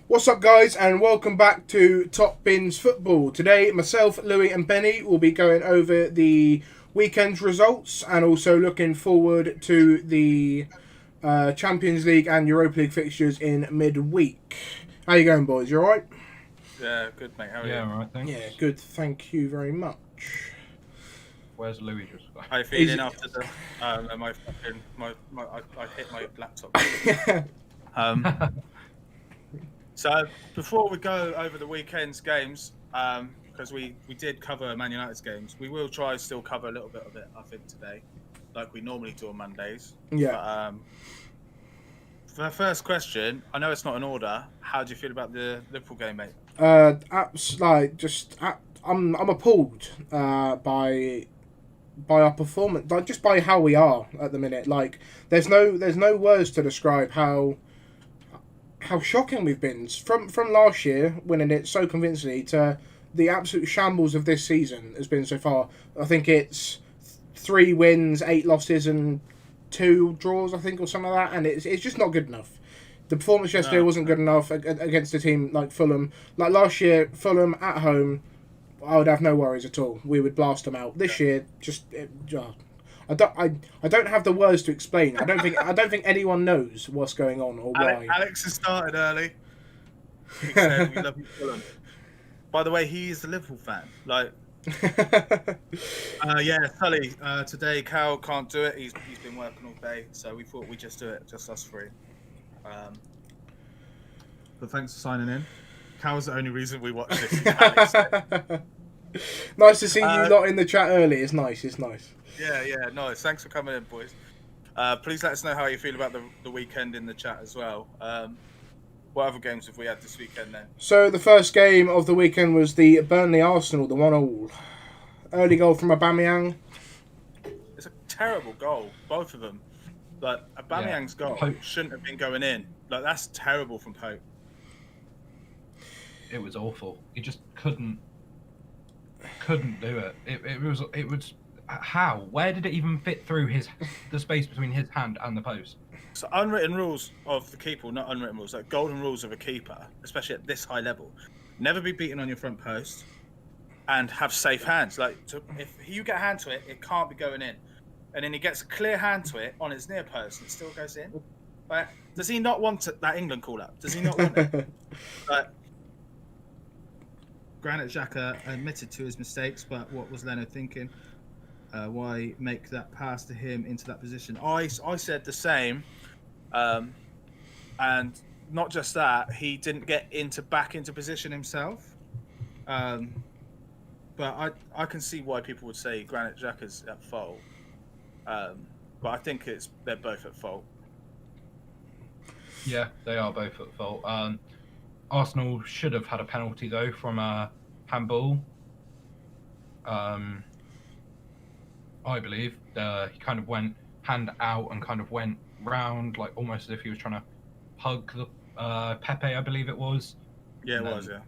What's up, guys, and welcome back to Top Bins Football. Today, myself, Louis, and Benny will be going over the weekend's results and also looking forward to the Champions League and Europa League fixtures in midweek. How you going, boys? You alright? Yeah, good, mate. How are you? Yeah, alright, thanks. Yeah, good. Thank you very much. Where's Louis just? How you feeling after the I hit my laptop. So before we go over the weekend's games, because we did cover Man United's games, we will try still cover a little bit of it, I think, today, like we normally do on Mondays. Yeah. But, for the first question, I know it's not in order. How do you feel about the Liverpool game, mate? I'm appalled by our performance, like just by how we are at the minute. Like there's no words to describe how shocking we've been from last year, winning it so convincingly, to the absolute shambles of this season has been so far. I think it's 3 wins, 8 losses, and 2 draws, I think, or something like that, and it's just not good enough. The performance yesterday wasn't good enough against a team like Fulham. Like last year, Fulham at home, I would have no worries at all. We would blast them out. This year, I don't have the words to explain. I don't think anyone knows what's going on or why. Alex has started early. He said we love you, Fulham. By the way, he is a Liverpool fan. Like, yeah, Sully. Today, Cal can't do it. He's been working all day, so we thought we'd just do it, just us three. But thanks for signing in. Cal's the only reason we watch this. Alex. Nice to see you lot in the chat early. It's nice. Yeah, nice. Thanks for coming in, boys. Please let us know how you feel about the weekend in the chat as well. What other games have we had this weekend then? So the first game of the weekend was the Burnley-Arsenal, the 1-1. Early goal from Aubameyang. It's a terrible goal, both of them. Like, Aubameyang's goal shouldn't have been going in. Like, that's terrible from Pope. It was awful. He just couldn't do it. It was how? Where did it even fit through the space between his hand and the post? So unwritten rules of the keeper, not unwritten rules, like golden rules of a keeper, especially at this high level. Never be beaten on your front post and have safe hands. Like, if you get a hand to it, it can't be going in. And then he gets a clear hand to it on his near post and it still goes in. Like, does he not want that England call-up? Does he not want it? Like, Granit Xhaka admitted to his mistakes, but what was Leno thinking? Why make that pass to him into that position? I said the same, and not just that, he didn't get back into position himself. But I can see why people would say Granit Xhaka's at fault. But I think they're both at fault. Yeah, they are both at fault. Arsenal should have had a penalty though from handball. I believe he kind of went hand out and kind of went round, like almost as if he was trying to hug the Pepe, I believe it was. Yeah, it was. Yeah.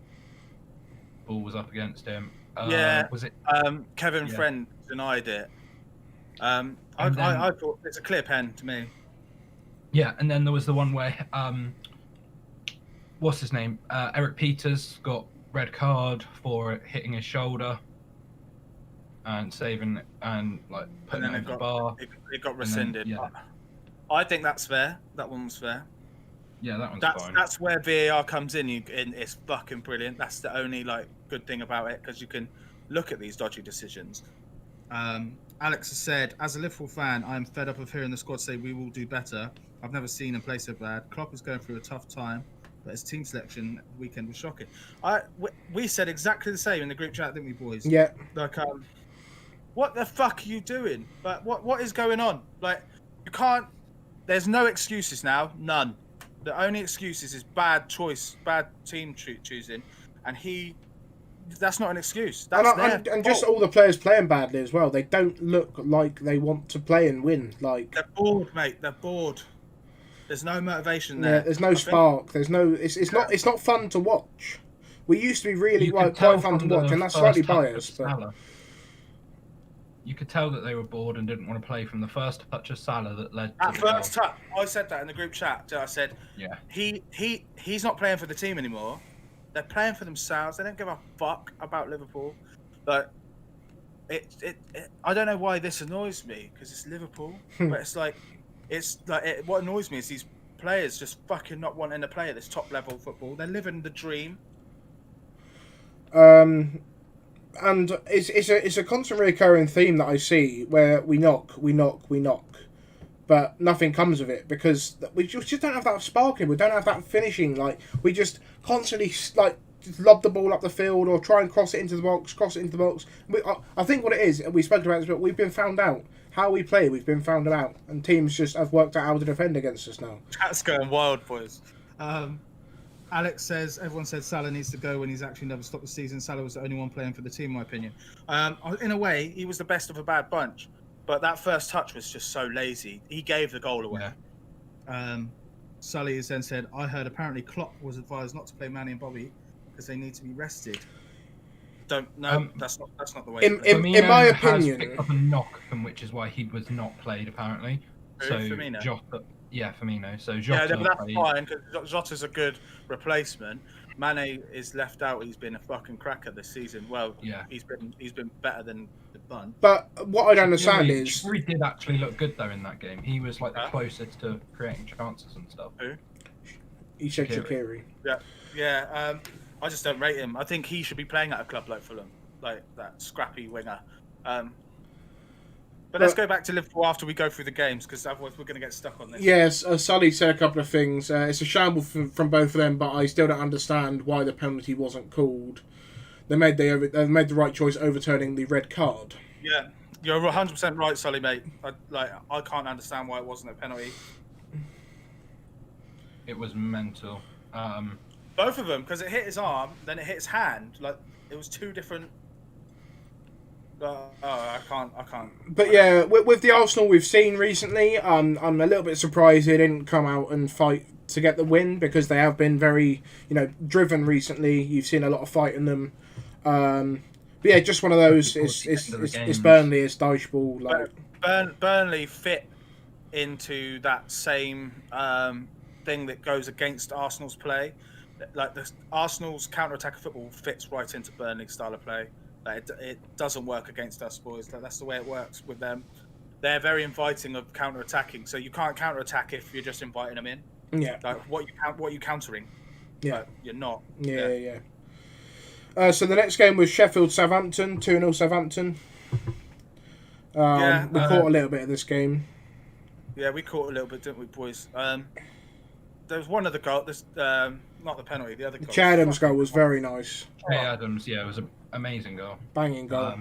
Ball was up against him. Yeah. Was it? Kevin Friend denied it. I thought it's a clear pen to me. Yeah, and then there was the one where what's his name? Eric Peters got red card for hitting his shoulder and saving and like putting it over the bar. It got rescinded. Then, yeah. I think that's fair. That one was fair. Yeah, that one's fine. That's where VAR comes in. It's fucking brilliant. That's the only good thing about it, because you can look at these dodgy decisions. Alex has said, as a Liverpool fan, I am fed up of hearing the squad say we will do better. I've never seen him play so bad. Klopp is going through a tough time, but his team selection weekend was shocking. We said exactly the same in the group chat, didn't we, boys? Yeah. Like, what the fuck are you doing? Like, what is going on? Like, you can't. There's no excuses now. None. The only excuses is bad choice, bad team choosing, and that's not an excuse. That's and just all the players playing badly as well. They don't look like they want to play and win. Like, they're bored, mate. They're bored. There's no motivation there. Yeah, there's no spark. There's no. It's not fun to watch. We used to be really quite fun to watch, and that's slightly biased. But you could tell that they were bored and didn't want to play from the first touch of Salah that led to At the first goal. touch, I said that in the group chat. I said, Yeah. he's not playing for the team anymore. They're playing for themselves. They don't give a fuck about Liverpool. But I don't know why this annoys me, because it's Liverpool. But what annoys me is these players just fucking not wanting to play at this top level football. They're living the dream. And it's a constant recurring theme that I see where we knock, but nothing comes of it because we just don't have that sparkling. We don't have that finishing. Like, we just constantly like just lob the ball up the field or try and cross it into the box. I think what it is, we spoke about this, but we've been found out. How we play, we've been found out, and teams just have worked out how to defend against us now. That's going wild, boys. Alex says, everyone said Salah needs to go when he's actually never stopped the season. Salah was the only one playing for the team, in my opinion. In a way, he was the best of a bad bunch, but that first touch was just so lazy. He gave the goal away. Yeah. Sully has then said, I heard apparently Klopp was advised not to play Manny and Bobby because they need to be rested. That's not the way. In my opinion, has picked up a knock, from which is why he was not played apparently. So Firmino. Firmino. So Jota that's played. fine because Jota's a good replacement. Mane is left out. He's been a fucking cracker this season. Well, yeah, he's been better than the bunch. But what I don't understand is Shaqiri did actually look good though in that game. He was like the closest to creating chances and stuff. Who? He said Shaqiri. Yeah. I just don't rate him. I think he should be playing at a club like Fulham, like that scrappy winger. But let's go back to Liverpool after we go through the games, because otherwise we're going to get stuck on this. Yes, Sully said a couple of things. It's a shamble from both of them, but I still don't understand why the penalty wasn't called. They made the right choice overturning the red card. Yeah, you're 100% right, Sully, mate. I can't understand why it wasn't a penalty. It was mental. Both of them, because it hit his arm, then it hit his hand. Like, it was two different. I can't. But yeah, with the Arsenal we've seen recently, I'm a little bit surprised they didn't come out and fight to get the win, because they have been very, driven recently. You've seen a lot of fight in them. But yeah, just one of those. It's Burnley, it's Dyche like Burnley fit into that same thing that goes against Arsenal's play. Like Arsenal's counter-attack of football fits right into Burnley's style of play. Like it doesn't work against us, boys. That's the way it works with them. They're very inviting of counter-attacking, so you can't counter-attack if you're just inviting them in. Yeah. Like what you countering? Yeah. Like, you're not. Yeah. So the next game was Sheffield-Southampton, 2-0 Southampton. We caught a little bit of this game. Yeah, we caught a little bit, didn't we, boys? There was one of the goals. Not the penalty. The other goal. Che Adams' goal was very nice. Che Adams, it was an amazing goal. Banging goal.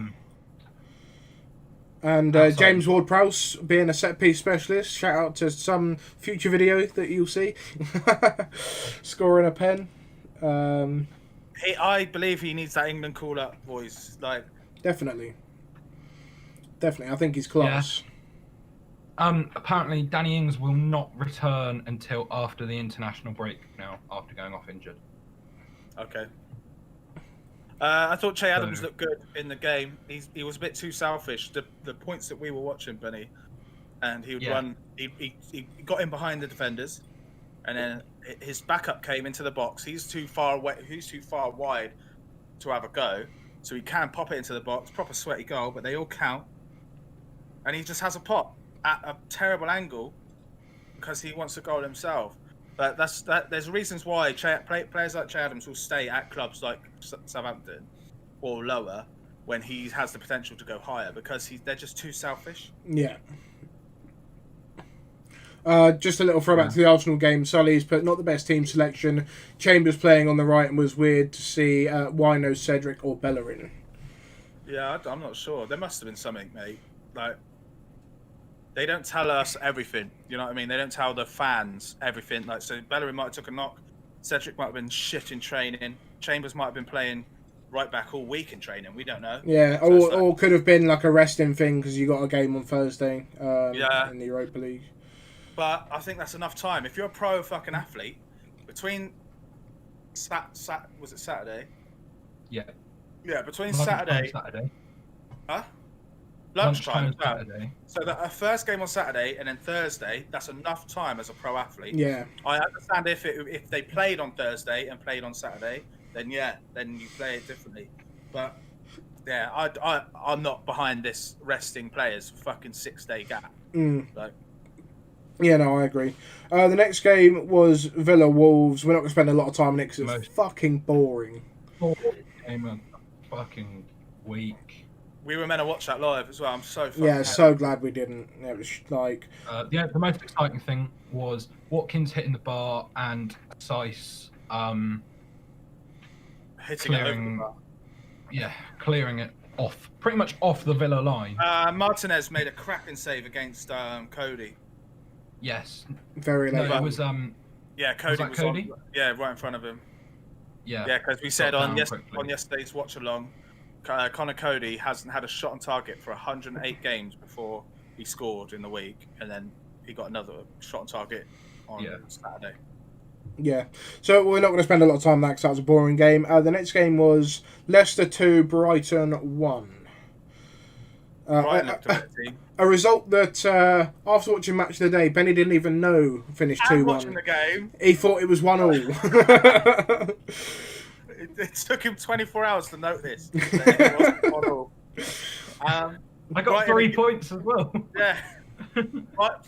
And James Ward-Prowse being a set-piece specialist. Shout out to some future video that you'll see. Scoring a pen. I believe he needs that England call-up, boys. Like Definitely. I think he's class. Yeah. Apparently, Danny Ings will not return until after the international break now, after going off injured. Okay. I thought Che Adams looked good in the game. He was a bit too selfish. The points that we were watching, Benny, and he would run. He got in behind the defenders, and then his backup came into the box. He's too far away. He's too far wide to have a go, so he can pop it into the box. Proper sweaty goal, but they all count, and he just has a pop at a terrible angle because he wants a goal himself. But there's reasons why players like Che Adams will stay at clubs like Southampton or lower when he has the potential to go higher, because they're just too selfish. Yeah. Just a little throwback to the Arsenal game. Sully's put not the best team selection. Chambers playing on the right, and was weird to see Wino, Cedric or Bellerin. Yeah, I'm not sure. There must have been something, mate. Like, they don't tell us everything. You know what I mean? They don't tell the fans everything. Like, so Bellerin might have took a knock. Cedric might have been shit in training. Chambers might have been playing right back all week in training. We don't know. Yeah, or could have been like a resting thing because you got a game on Thursday in the Europa League. But I think that's enough time. If you're a pro fucking athlete, between was it Saturday? Yeah. Yeah, between Saturday. Saturday. Huh? Lunchtime as well. Saturday. So that a first game on Saturday and then Thursday, that's enough time as a pro athlete. Yeah. I understand if they played on Thursday and played on Saturday, then you play it differently. But yeah, I'm not behind this resting players fucking 6-day gap. Like, yeah, no, I agree. The next game was Villa Wolves. We're not going to spend a lot of time on it because it's fucking boring. Game of the fucking week. We were meant to watch that live as well. I'm so fucking Yeah, so glad we didn't. It was like... the most exciting thing was Watkins hitting the bar and Sice hitting it over the bar. Yeah, clearing it off. Pretty much off the Villa line. Martinez made a cracking save against Cody. Yes. Very late. No, it was... yeah, Cody was Cody? right in front of him. Yeah. Yeah, because we said on yesterday's watch-along, Connor Cody hasn't had a shot on target for 108 games before he scored in the week, and then he got another shot on target on Saturday. Yeah, so we're not going to spend a lot of time on that because that was a boring game. The next game was Leicester 2, Brighton 1. Brighton looked a better team. A result that, after watching Match of the Day, Benny didn't even know finished 2-1. Watching the game. He thought it was 1-1. It took him 24 hours to note this. It wasn't 1-1. I got 3 points as well. Yeah.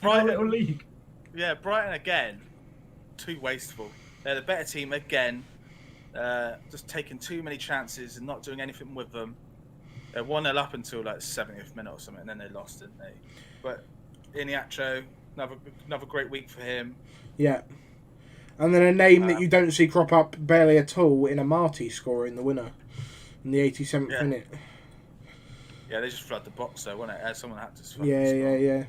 Brighton little league. Yeah, Brighton again. Too wasteful. They're the better team again. Just taking too many chances and not doing anything with them. They're 1-0 up until like 70th minute or something, and then they lost, didn't they? But Iniacho, another great week for him. Yeah. And then a name that you don't see crop up barely at all in Amati scoring the winner in the 87th minute. Yeah, they just flood the box though, wasn't it? Someone had to. Yeah.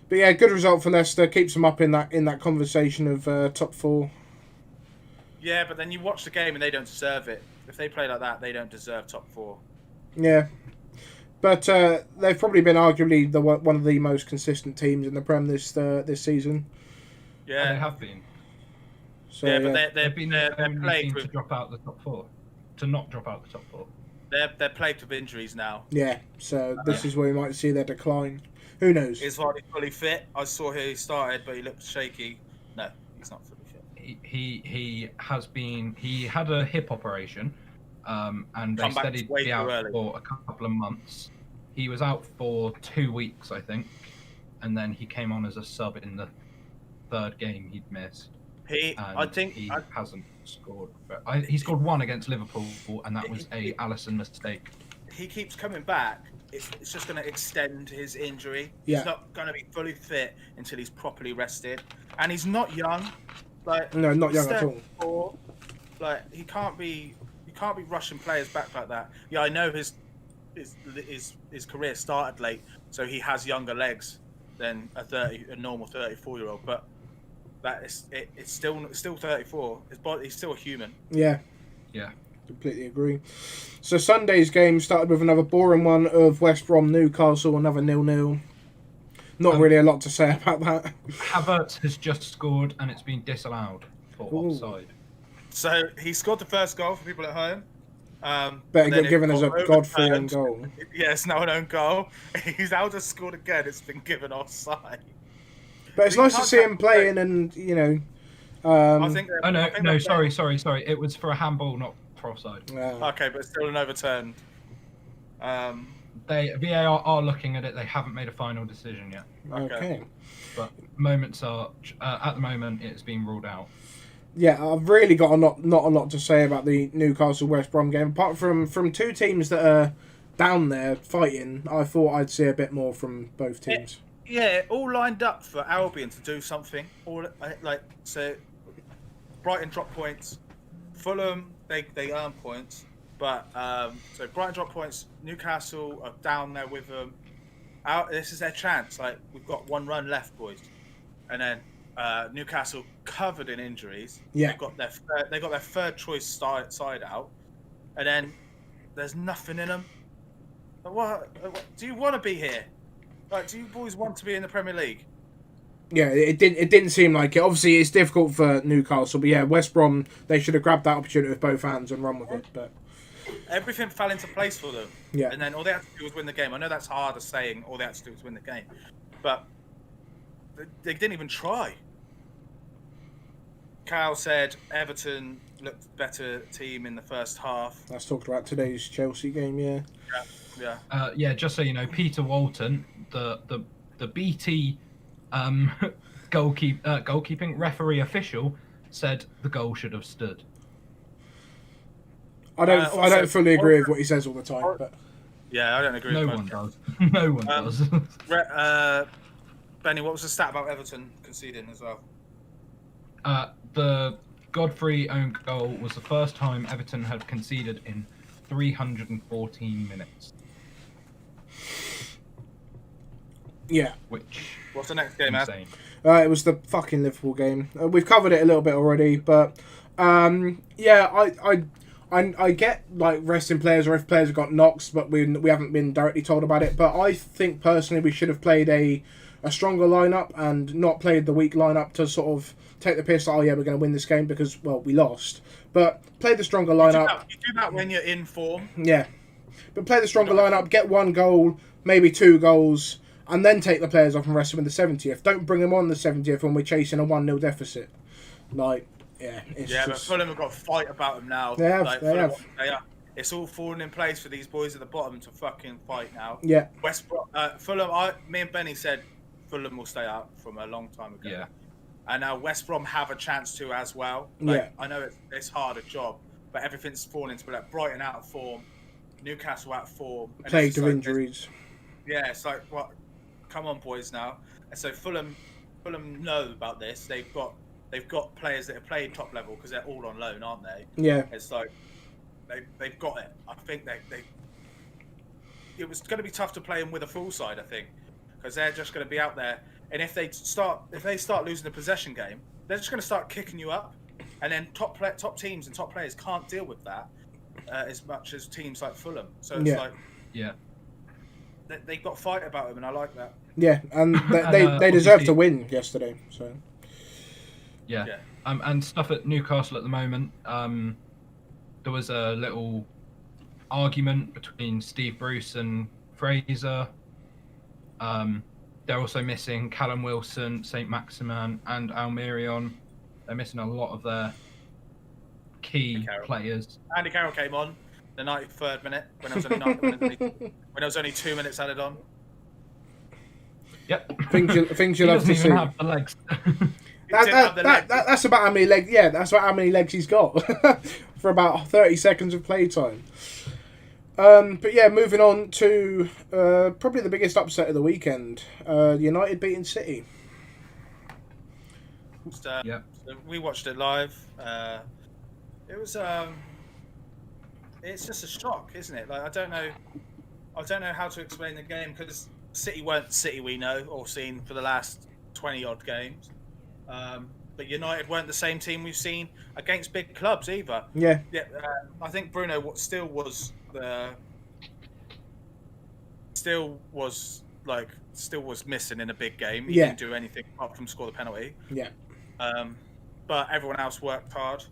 But yeah, good result for Leicester. Keeps them up in that conversation of top 4. Yeah, but then you watch the game and they don't deserve it. If they play like that, they don't deserve top 4. Yeah, but they've probably been arguably one of the most consistent teams in the Prem this season. Yeah, they have been. So, yeah, but they're plagued with to drop out the top 4, to not drop out the top 4. They're plagued with injuries now. Yeah, so this is where we might see their decline. Who knows? Is Vardy fully fit? I saw he started, but he looked shaky. No, he's not fully fit. He has been. He had a hip operation. And they said he'd be out for a couple of months. He was out for 2 weeks, I think, and then he came on as a sub in the 3rd game he'd missed. He hasn't scored. He scored 1 against Liverpool, and that was a Alisson mistake. He keeps coming back. It's just going to extend his injury. Yeah. He's not going to be fully fit until he's properly rested, and he's not young. No, not young at all. He can't be rushing players back like that. Yeah, I know his career started late, so he has younger legs than a normal 34-year-old. But it's still 34. He's still a human. Yeah. Yeah. Completely agree. So Sunday's game started with another boring one of West Brom Newcastle, another 0-0. Not really a lot to say about that. Havertz has just scored and it's been disallowed for offside. So he scored the first goal for people at home. But he got given as a Godfrey own goal. Yeah, it's now an own goal. He's now just scored again. It's been given offside. But it's nice to see him playing, and I think. Sorry. It was for a handball, not for offside. Okay, but still an overturned. They VAR are looking at it. They haven't made a final decision yet. Okay. But at the moment it's been ruled out. Yeah, I've really got not a lot to say about the Newcastle West Brom game. Apart from 2 teams that are down there fighting, I thought I'd see a bit more from both teams. Yeah, all lined up for Albion to do something. So Brighton drop points, Fulham they earn points, but so Brighton drop points. Newcastle are down there with them. This is their chance. We've got 1 run left, boys, and then. Newcastle covered in injuries. Yeah, they got their 3rd choice side out, and then there's nothing in them. What do you want to be here? Do you boys want to be in the Premier League? Yeah, it didn't seem like it. Obviously, it's difficult for Newcastle, but yeah, West Brom, they should have grabbed that opportunity with both hands and run with it. But everything fell into place for them. Yeah. And then all they had to do was win the game. I know that's harder saying all they had to do was win the game, but they didn't even try. Cal said Everton looked better team in the first half. Let's talk about today's Chelsea game. Yeah. Yeah. Just so you know, Peter Walton, the BT goalkeeping referee official, said the goal should have stood. I don't fully agree with what he says all the time, but yeah, I don't agree. No with one does. No one does. Benny, what was the stat about Everton conceding as well? The Godfrey own goal was the first time Everton had conceded in 314 minutes. Yeah. What's the next game, insane. It was the fucking Liverpool game. We've covered it a little bit already, but yeah, I get like resting players or if players have got knocks, but we haven't been directly told about it. But I think personally we should have played a stronger lineup and not played the weak lineup to sort of take the piss. Oh yeah, we're going to win this game because we lost. But play the stronger lineup. You do that when you're in form. Yeah, but play the stronger lineup. Get 1 goal, maybe 2 goals, and then take the players off and rest them in the 70th. Don't bring them on the 70th when we're chasing a 1-0 deficit. Like. Yeah, but Fulham have got a fight about them now. They have. They have. It's all falling in place for these boys at the bottom to fucking fight now. Yeah. Fulham. Me and Benny said Fulham will stay out from a long time ago. Yeah. And now West Brom have a chance to as well. I know it's hard a job, but everything's falling into place. Brighton out of form, Newcastle out of form, plagued of injuries. Yeah, it's like what? Come on, boys, now. And so Fulham know about this. They've got players that have played top level because they're all on loan, aren't they? Yeah. It's like they've got it. I think it was going to be tough to play them with a full side, I think, because they're just going to be out there. And if they start losing the possession game, they're just going to start kicking you up. And then top teams and top players can't deal with that as much as teams like Fulham. So it's they've got fight about them, and I like that. Yeah, and they deserve to win yesterday. So. Yeah. And stuff at Newcastle at the moment. There was a little argument between Steve Bruce and Fraser. They're also missing Callum Wilson, St. Maximin, and Almirion. They're missing a lot of their key players. Andy Carroll came on the 93rd minute when it was only 2 minutes added on. Yep. Things you love to see. He doesn't even have the legs. That's about how many legs. Yeah, that's about how many legs he's got for about 30 seconds of playtime. But yeah, moving on to probably the biggest upset of the weekend: United beating City. So we watched it live. It was. It's just a shock, isn't it? Like I don't know how to explain the game because City weren't City we know or seen for the last 20 odd games. But United weren't the same team we've seen against big clubs either. Yeah. I think Bruno still was missing in a big game. He didn't do anything apart from score the penalty. Yeah. But everyone else worked hard.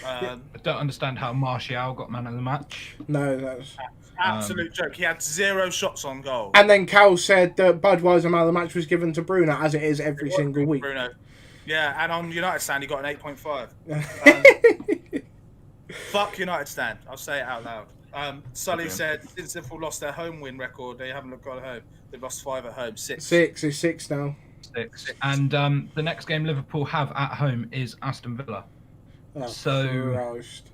I don't understand how Martial got man of the match. No, that's absolute joke. He had 0 shots on goal. And then Cal said that Budweiser man of the match was given to Bruno, as it is every single week. Bruno. Yeah, and on United stand, he got an 8.5. Fuck United stand. I'll say it out loud. Sully said, since Liverpool lost their home win record, they haven't got home. They've lost 5 at home. 6. It's 6 now. 6. And the next game Liverpool have at home is Aston Villa. Oh, so... Christ.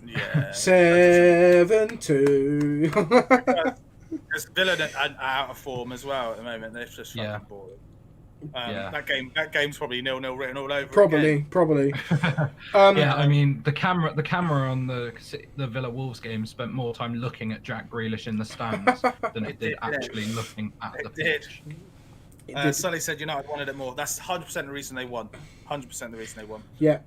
Yeah. 7-2. Because Villa are out of form as well at the moment. They're just fucking boring. That game's probably 0-0 written all over. Probably. I mean, the camera on the Villa Wolves game spent more time looking at Jack Grealish in the stands than it did actually looking at the pitch. Sully said United wanted it more. That's 100% the reason they won. 100% the reason they won. Yeah.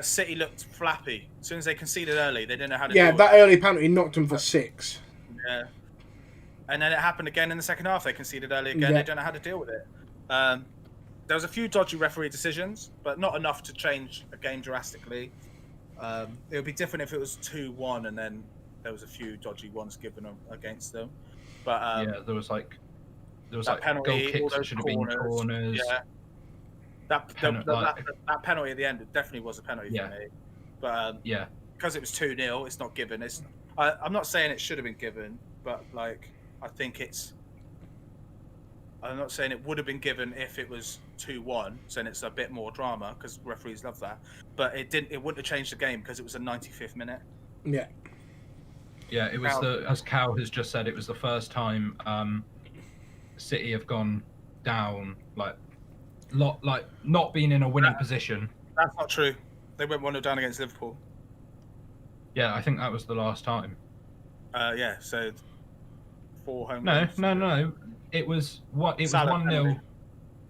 City looked flappy. As soon as they conceded early, they didn't know how to deal with that early penalty knocked them for 6. Yeah. And then it happened again in the second half. They conceded early again. They don't know how to deal with it. There was a few dodgy referee decisions, but not enough to change a game drastically. It would be different if it was 2-1 and then there was a few dodgy ones given against them. But there was like penalty, goal kicks that should have been corners. Yeah, that penalty at the end definitely was a penalty for me. But because it was 2-0, it's not given. I'm not saying it should have been given, but like I think I'm not saying it would have been given if it was 2-1, so then it's a bit more drama because referees love that. But it wouldn't have changed the game because it was a 95th minute. Yeah. Yeah, it was as Cal has just said, it was the first time City have gone down, not being in a winning position. That's not true. They went 1-0 down against Liverpool. Yeah, I think that was the last time. So 4 home No, games. no. It was 1-0.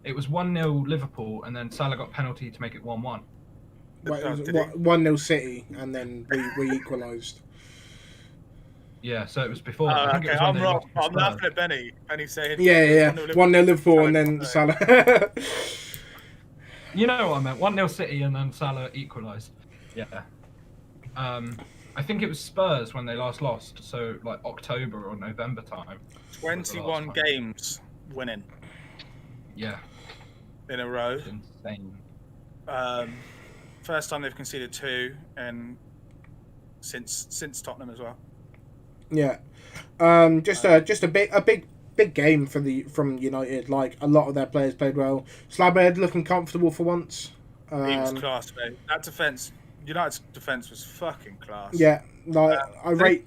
It was 1-0 Liverpool, and then Salah got penalty to make it 1-1. Well, it was 1-0 City, and then we equalised. Yeah, so it was before. Okay, I'm wrong. I'm laughing at Benny. Benny saying 1-0 Liverpool, and then Salah. You know what I meant? 1-0 City, and then Salah equalised. Yeah. I think it was Spurs when they last lost, so like October or November time. 21 games winning. Yeah. In a row. Insane. First time they've conceded 2, and since Tottenham as well. Yeah. Just a big game from United. Like a lot of their players played well. Slabhead looking comfortable for once. He was class, mate. That defense. United's defense was fucking class. Yeah, like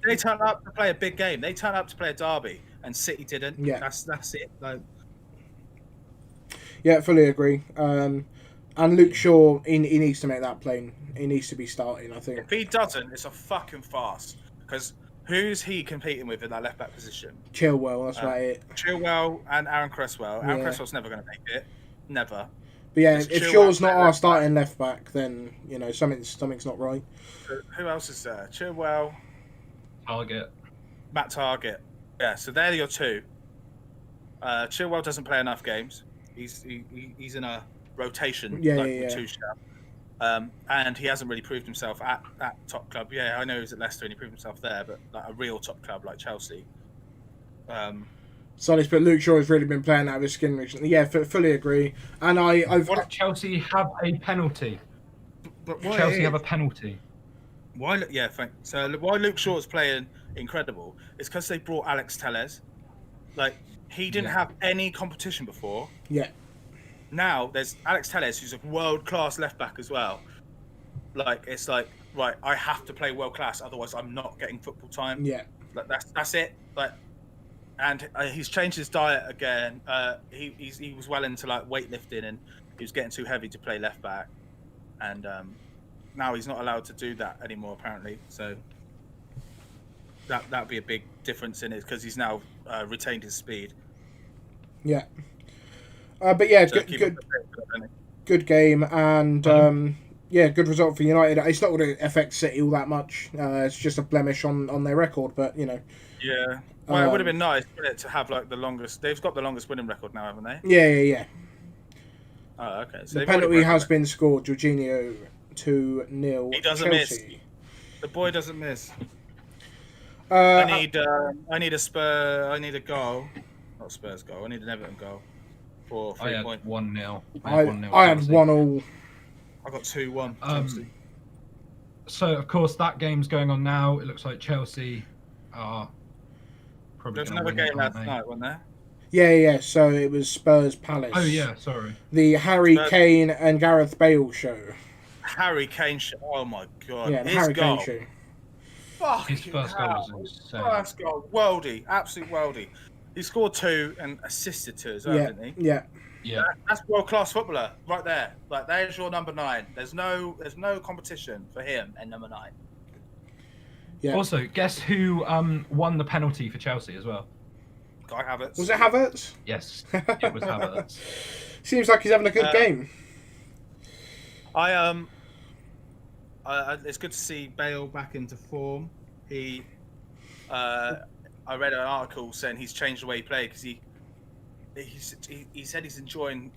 they turned up to play a big game. They turned up to play a derby, and City didn't. Yeah, that's it. Like, yeah, fully agree. And Luke Shaw, he needs to make that plane. He needs to be starting, I think. If he doesn't, it's a fucking farce. Because who's he competing with in that left back position? Chilwell, that's right. It. Chilwell and Aaron Cresswell. Aaron Cresswell's never going to make it. Never. But yeah, if Shaw's not our starting left back, then something's not right. Who else is there? Chilwell, Matt Target. Yeah, so they're your two. Chilwell doesn't play enough games. He's in a rotation, with two shout. And he hasn't really proved himself at that top club. Yeah, I know he was at Leicester and he proved himself there, but like a real top club like Chelsea. Sorry, but Luke Shaw has really been playing out of his skin recently. Yeah, fully agree. And What, Chelsea have a penalty? But Chelsea have a penalty. Why? Yeah, so why Luke Shaw is playing incredible is because they brought Alex Telles. Like he didn't have any competition before. Yeah. Now there's Alex Telles, who's a world class left back as well. Like it's like right, I have to play world class, otherwise I'm not getting football time. Yeah. Like that's it. Like. And he's changed his diet again. He was well into like weightlifting, and he was getting too heavy to play left back. And now he's not allowed to do that anymore, apparently. So that'd be a big difference in it because he's now retained his speed. Yeah. But yeah, so good game, and good result for United. It's not going to affect City all that much. It's just a blemish on their record, but you know. Yeah. Well, it would have been nice, wouldn't it, to have like the longest. They've got the longest winning record now, haven't they? Yeah. Oh, okay. So the penalty has been scored. Jorginho 2-0. He doesn't Chelsea. miss. The boy doesn't miss. I need a goal. Not Spurs goal. I need an Everton goal for 3 points. 1-0. I had 1-1. I got 2-1. Chelsea. So of course that game's going on now. It looks like Chelsea are. There's another game last night, wasn't there? Yeah. So it was Spurs Palace. Oh yeah, sorry. The Harry Kane and Gareth Bale show. Harry Kane show. Oh my god. Yeah, the Harry Kane show. His first goal was insane. First goal, worldy, absolute worldy. He scored 2 and assisted 2 as well, didn't he? Yeah. That's world class footballer right there. Like there's your number 9. There's no competition for him and number 9. Yeah. Also, guess who won the penalty for Chelsea as well? Guy Havertz. Was it Havertz? Yes, it was Havertz. Seems like he's having a good game. It's good to see Bale back into form. I read an article saying he's changed the way he played because he said he's enjoying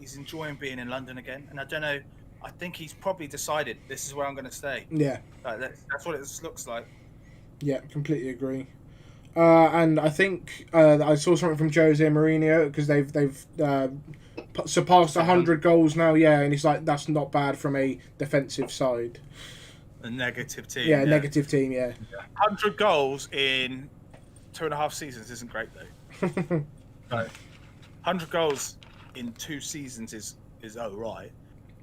being in London again. And I don't know I think he's probably decided this is where I'm going to stay. Yeah. That's what it looks like. Yeah, completely agree. And I think I saw something from Jose Mourinho because they've surpassed 100 goals now. Yeah, and he's like, that's not bad from a defensive side. A negative team. Yeah, negative team. Yeah. 100 goals in 2.5 seasons isn't great though. No. 100 goals in 2 seasons is alright,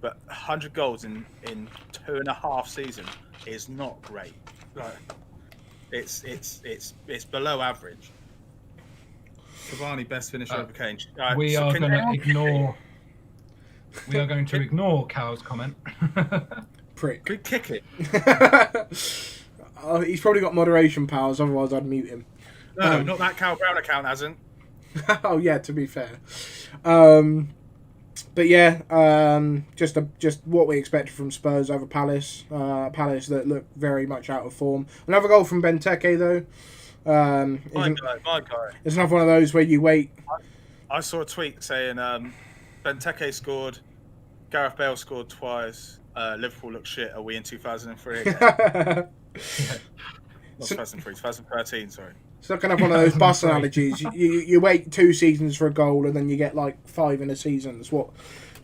but 100 goals in 2.5 seasons is not great. Like, it's below average. Cavani best finisher ever came. We are going to ignore. We are going to ignore Cal's comment. Prick. Good kick it. He's probably got moderation powers. Otherwise, I'd mute him. No, not that Cal Brown account hasn't. Oh yeah, to be fair. But yeah, just what we expected from Spurs over Palace. Palace that look very much out of form. Another goal from Benteke though. My guy. It's another one of those where you wait. I saw a tweet saying Benteke scored, Gareth Bale scored twice. Liverpool look shit. Are we in 2003 again? Not 2003, 2013. Sorry. It's not kind of one of those bus analogies. You wait 2 seasons for a goal and then you get like 5 in a season. That's what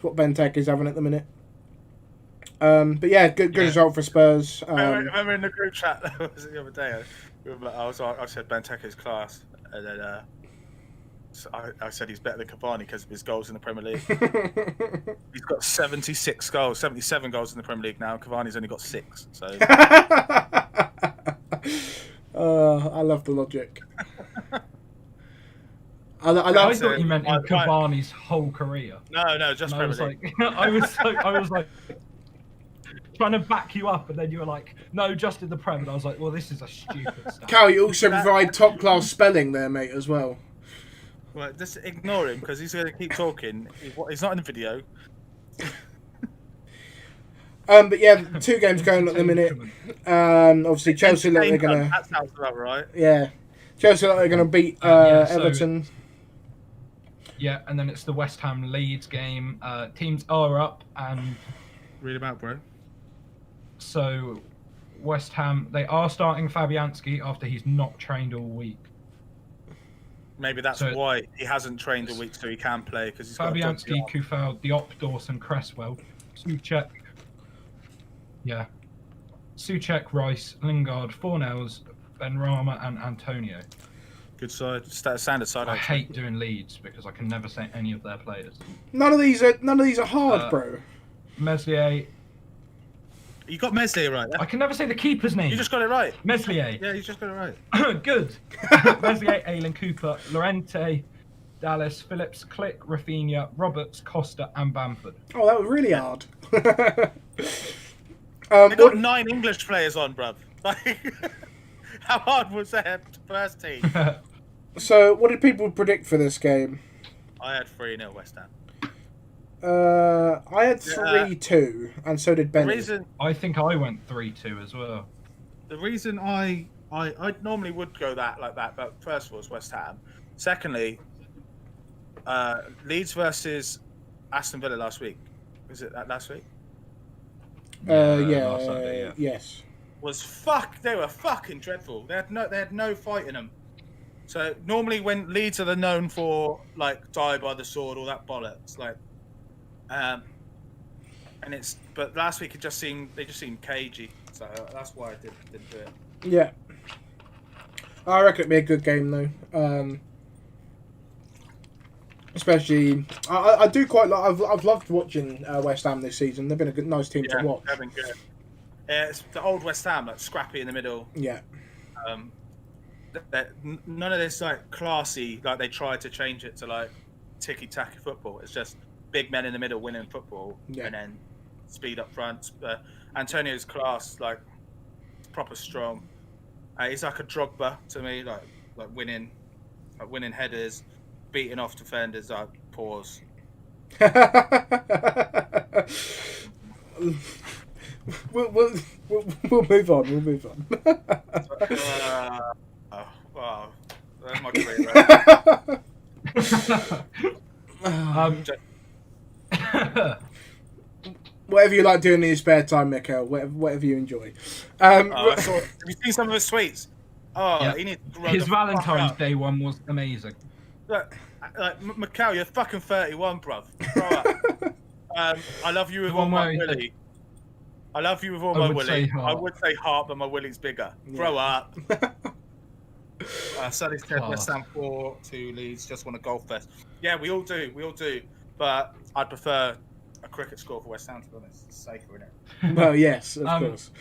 Benteke is having at the minute. But yeah, good result for Spurs. I remember in the group chat the other day. I said Benteke's class, and then I said he's better than Cavani because of his goals in the Premier League. He's got 76 goals, 77 goals in the Premier League now. Cavani's only got 6. So. I love the logic. I thought you meant in Cavani's whole career. No, just Premier League. I was like trying to back you up, and then you were like, no, just in the Prem. And I was like, well, this is a stupid stuff. Cal, you also provide top class spelling there, mate, as well. Well, just ignore him because he's going to keep talking. He's not in the video. But yeah, 2 games going at the minute. Obviously, Chelsea look they're gonna. That sounds about right. Yeah, Chelsea look they're gonna beat Everton. Yeah, and then it's the West Ham Leeds game. Teams are up, and read about, bro. So, West Ham, they are starting Fabianski after he's not trained all week. Maybe that's why he hasn't trained all week, so he can play because he's Fabianski, Kufal, Diop, Dawson, Cresswell, Souček. Yeah. Souček, Rice, Lingard, Fornells, Benrahma, and Antonio. Good side, standard side. I hate doing Leeds because I can never say any of their players. None of these are hard, bro. Meslier. You got Meslier right. I can never say the keeper's name. You just got it right. Meslier. Yeah, you just got it right. Good. Meslier, Aylan, Cooper, Llorente, Dallas, Phillips, Click, Rafinha, Roberts, Costa, and Bamford. Oh, that was really hard. They got 9 English players on, bruv. How hard was that first team? So, what did people predict for this game? I had 3-0 West Ham. I had 3-2, and so did Benny. I think I went 3-2 as well. The reason I normally would go like that, but first of all, it's West Ham. Secondly, Leeds versus Aston Villa last week. Was it that last week? Last Sunday, yeah. Yes. They were fucking dreadful. They had no fight in them. So normally when Leeds are known for like die by the sword, all that bollocks, like, but last week they just seemed cagey. So that's why I didn't do it. Yeah. I reckon it'd be a good game though. Especially, I do quite like. I've loved watching West Ham this season. They've been a nice team to watch. They've been good. It's the old West Ham, like scrappy in the middle. Yeah. None of this like classy, like they tried to change it to like ticky-tacky football. It's just big men in the middle winning football, and then speed up front. Antonio's class, like proper strong. He's like a Drogba to me, like winning headers, beating off defenders. Like pause. We'll move on. We'll move on. Wow, that's my career. Whatever you like doing in your spare time, Mikhail. Whatever you enjoy. Have you seen some of his tweets? Oh, Yeah. He needs to grow His the fuck Valentine's up. Day one was amazing. Look, Mikhail, you're fucking 31, bruv. Grow up. I love you with all my willy. I love you with all my willy. I would say heart, but my willy's bigger. Yeah. Grow up. Sunny said West Ham 4-2 Leeds. Just want a golf fest. Yeah, we all do. But I'd prefer a cricket score for West Ham, to be honest. It's safer, isn't it? Well, yes, of course.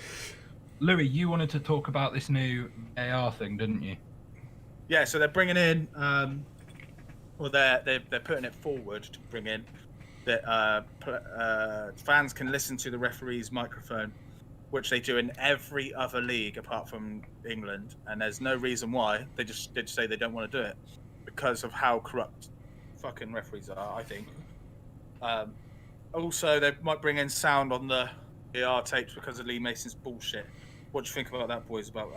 Louis, you wanted to talk about this new AR thing, didn't you? Yeah, so they're bringing in, they're putting it forward to bring in that fans can listen to the referee's microphone, which they do in every other league apart from England, and there's no reason why. They just say they don't want to do it because of how corrupt fucking referees are, I think. Also, they might bring in sound on the AR tapes because of Lee Mason's bullshit. What do you think about that, boys, about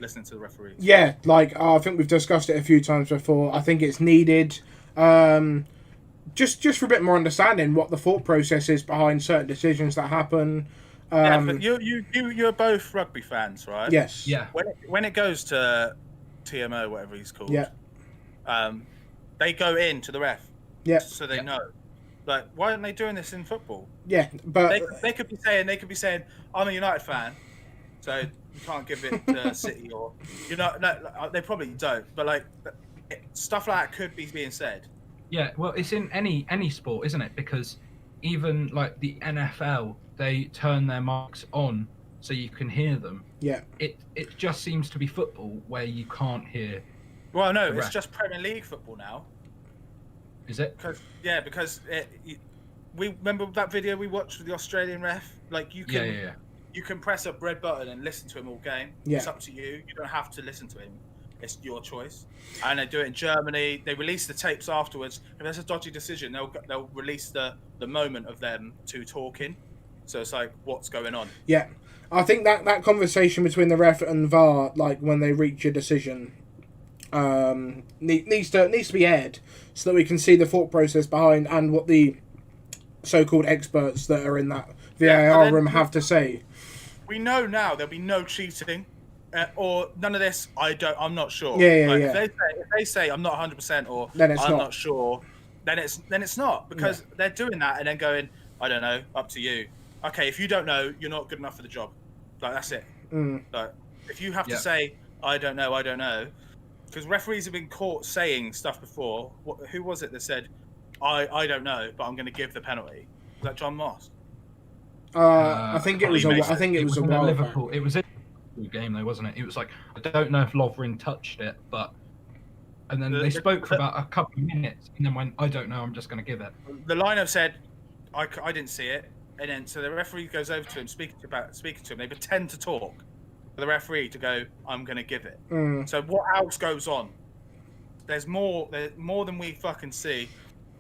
listening to the referees? Yeah, I think we've discussed it a few times before. I think it's needed. Just for a bit more understanding what the thought process is behind certain decisions that happen. Yeah, but you're both rugby fans, right? Yes. Yeah. When it goes to TMO, whatever he's called, yeah, they go into the ref, yeah, so they know. Like, why aren't they doing this in football? Yeah, but they could be saying, I'm a United fan, so you can't give it to City, or no, they probably don't. But like stuff like that could be being said. Yeah, well, it's in any sport, isn't it? Because even like the NFL, they turn their mics on so you can hear them. Yeah. It just seems to be football where you can't hear. Well, no, it's just Premier League football now. Is it? Because we remember that video we watched with the Australian ref. Like you can you can press a red button and listen to him all game. Yeah. It's up to you. You don't have to listen to him. It's your choice. And they do it in Germany. They release the tapes afterwards. If there's a dodgy decision, they'll release the moment of them two talking. So it's like, what's going on? Yeah, I think that conversation between the ref and VAR, like when they reach a decision, needs to be aired so that we can see the thought process behind and what the so-called experts that are in that VAR room have to say. We know now there'll be no cheating. Or none of this. I'm not sure. Yeah. If they say I'm not 100% or I'm not sure, then it's not, because they're doing that and then going, I don't know, up to you. Okay, if you don't know, you're not good enough for the job. Like, that's it. Like, if you have to say I don't know, because referees have been caught saying stuff before. Who was it that said I don't know, but I'm going to give the penalty? Was that John Moss? I think it was a while Liverpool. back. It was in game though, wasn't it? It was like, I don't know if Lovren touched it, but and then they spoke for about a couple of minutes and then went, I don't know, I'm just going to give it. The lineup said, I didn't see it, and then so the referee goes over to him, speaking to him. They pretend to talk for the referee to go, I'm going to give it. So what else goes on? There's more than we fucking see,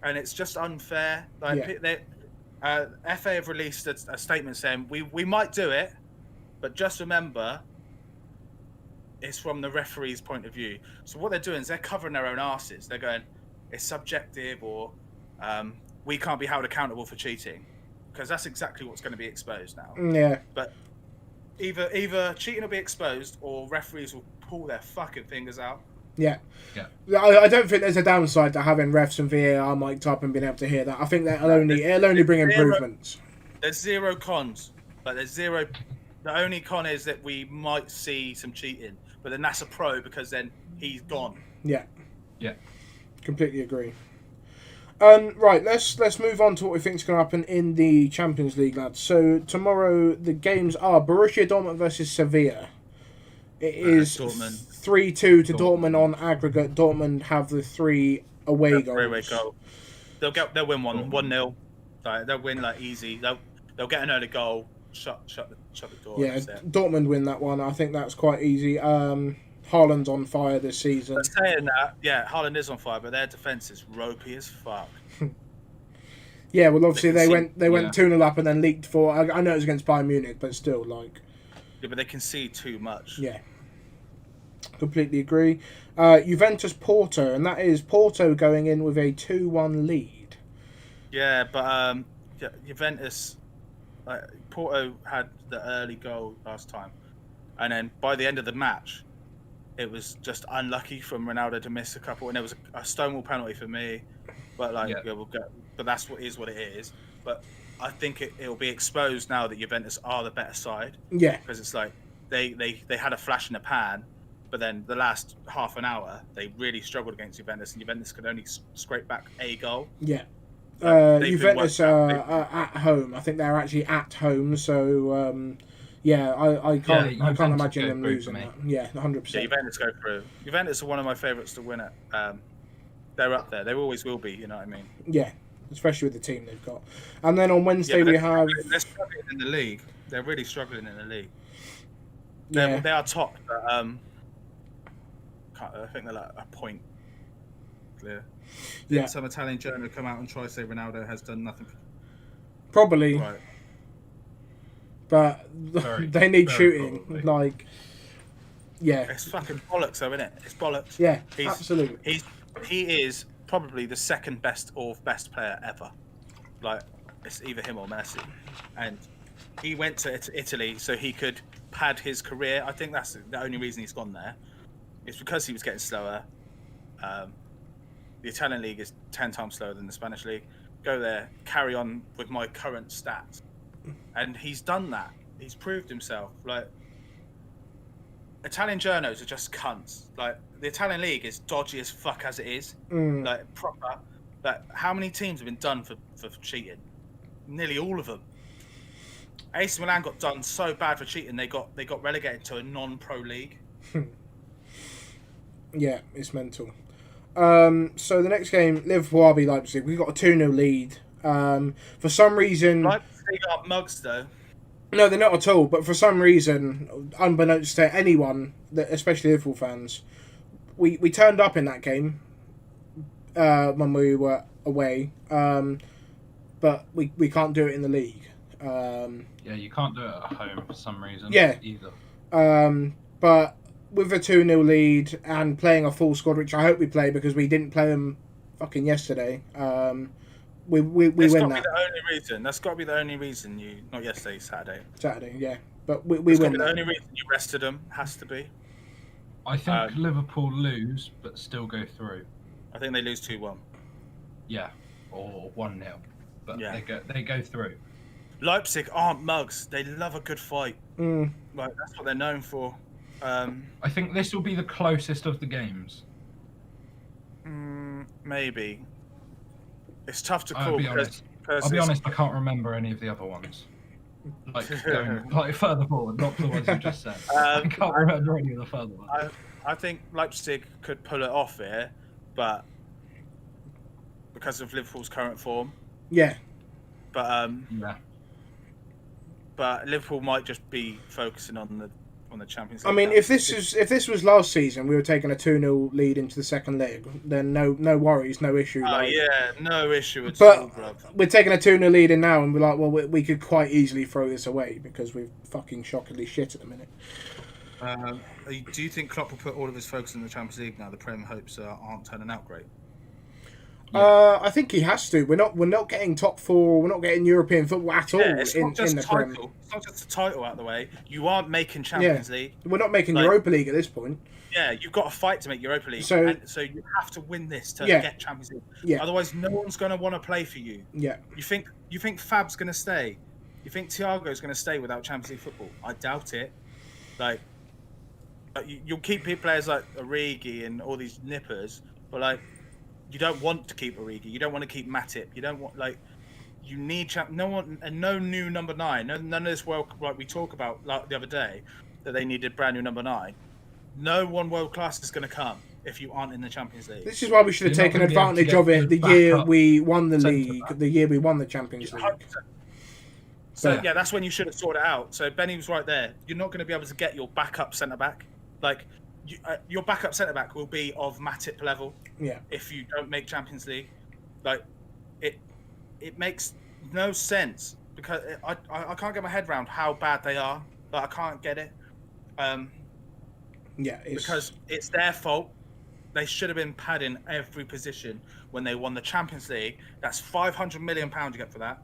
and it's just unfair. Like FA have released a statement saying we might do it, but just remember, it's from the referee's point of view. So what they're doing is they're covering their own asses. They're going, it's subjective, or we can't be held accountable for cheating, because that's exactly what's going to be exposed now. Yeah. But either cheating will be exposed, or referees will pull their fucking fingers out. Yeah. I don't think there's a downside to having refs and VAR mic'd up and being able to hear that. I think that'll only bring improvements. There's zero cons, but there's zero. The only con is that we might see some cheating, but then that's a pro, because then he's gone. Yeah. Yeah. Completely agree. Right, let's move on to what we think is going to happen in the Champions League, lads. So tomorrow the games are Borussia Dortmund versus Sevilla. It is 3-2 to Dortmund on aggregate. Dortmund have the 3 away goals. They'll win 1-0. They'll win like easy. They'll get an early goal. Shut the door. Yeah, Dortmund win that one. I think that's quite easy. Haaland's on fire this season. But saying that, Haaland is on fire, but their defence is ropey as fuck. Yeah, well, obviously they went 2-0 up and then leaked 4. I know it was against Bayern Munich, but still, like. Yeah, but they concede too much. Yeah, completely agree. Juventus Porto, and that is Porto going in with a 2-1 lead. Yeah, but Juventus. Like Porto had the early goal last time, and then by the end of the match, it was just unlucky from Ronaldo to miss a couple, and there was a stonewall penalty for me. But we'll get. But that's what it is. But I think it'll be exposed now that Juventus are the better side. Yeah, because it's like they had a flash in the pan, but then the last half an hour they really struggled against Juventus, and Juventus could only scrape back a goal. Yeah. Juventus are at home. I think they're actually at home, so I can't imagine them losing that. Yeah, 100%. Yeah, Juventus go through. Juventus are one of my favourites to win it. They're up there. They always will be. You know what I mean? Yeah, especially with the team they've got. And then on Wednesday we have. They're struggling in the league. They're really struggling in the league. They are top, but I think they're like a point clear. Yeah. Some Italian journal come out and try to say Ronaldo has done nothing. Probably. Right. But they need shooting. Probably. Like, yeah. It's fucking bollocks, though, isn't it? It's bollocks. Yeah, absolutely. He is probably the second best or best player ever. Like, it's either him or Messi. And he went to Italy so he could pad his career. I think that's the only reason he's gone there. It's because he was getting slower. The Italian league is 10 times slower than the Spanish league. Go there, carry on with my current stats. And he's done that. He's proved himself. Like, Italian journos are just cunts. Like, the Italian league is dodgy as fuck as it is. Like, proper. Like, how many teams have been done for cheating? Nearly all of them. AC Milan got done so bad for cheating, they got relegated to a non-pro league. Yeah, it's mental. So the next game, Liverpool RB Leipzig. We got a 2-0 lead. For some reason, Leipzig are mugs though. No, they're not at all. But for some reason, unbeknownst to anyone, especially Liverpool fans, we turned up in that game when we were away. But we can't do it in the league. Yeah, you can't do it at home for some reason. Yeah. Either. But with a 2-0 lead and playing a full squad, which I hope we play because we didn't play them fucking yesterday. We win that. That's got to be the only reason not yesterday, Saturday, yeah. But we win that. The only reason you rested them has to be. I think Liverpool lose, but still go through. I think they lose 2-1. Yeah, or 1-0, but they go through. Leipzig aren't mugs. They love a good fight. Like, that's what they're known for. I think this will be the closest of the games. Maybe. It's tough to call. I'll be honest, I can't remember any of the other ones. Like, going further forward, not the ones you just said. I can't remember any of the further ones. I think Leipzig could pull it off here, but because of Liverpool's current form. Yeah. But But Liverpool might just be focusing on the Champions League. I mean, if this was last season, we were taking a 2-0 lead into the second leg, then no worries, no issue. No issue at all, bro. We're taking a 2-0 lead in now, and we're like, well, we could quite easily throw this away because we're fucking shockingly shit at the minute. Do you think Klopp will put all of his focus on the Champions League now? The Prem hopes aren't turning out great. Yeah. I think he has to. We're not getting top four. We're not getting European football at all in the Prem. It's not just the title out of the way. You aren't making Champions League. We're not making Europa League at this point. Yeah, you've got to fight to make Europa League. So you have to win this to get Champions League. Yeah. Otherwise, no one's going to want to play for you. Yeah. You think Fab's going to stay? You think Thiago's going to stay without Champions League football? I doubt it. Like you'll keep players like Origi and all these nippers, but you don't want to keep Origi. You don't want to keep Matip. You don't want you need no new number 9. None of this we talk about the other day that they needed brand new number 9. No one world class is going to come if you aren't in the Champions League. This is why we should have taken advantage of it the year we won the league, the year we won the Champions League. 100%. So that's when you should have sorted it out. So Benny was right there. You're not going to be able to get your backup centre back. Your backup centre back will be of Matip level. Yeah. If you don't make Champions League, it makes no sense because I can't get my head around how bad they are. I can't get it. Because it's their fault. They should have been padding every position when they won the Champions League. That's £500 million you get for that.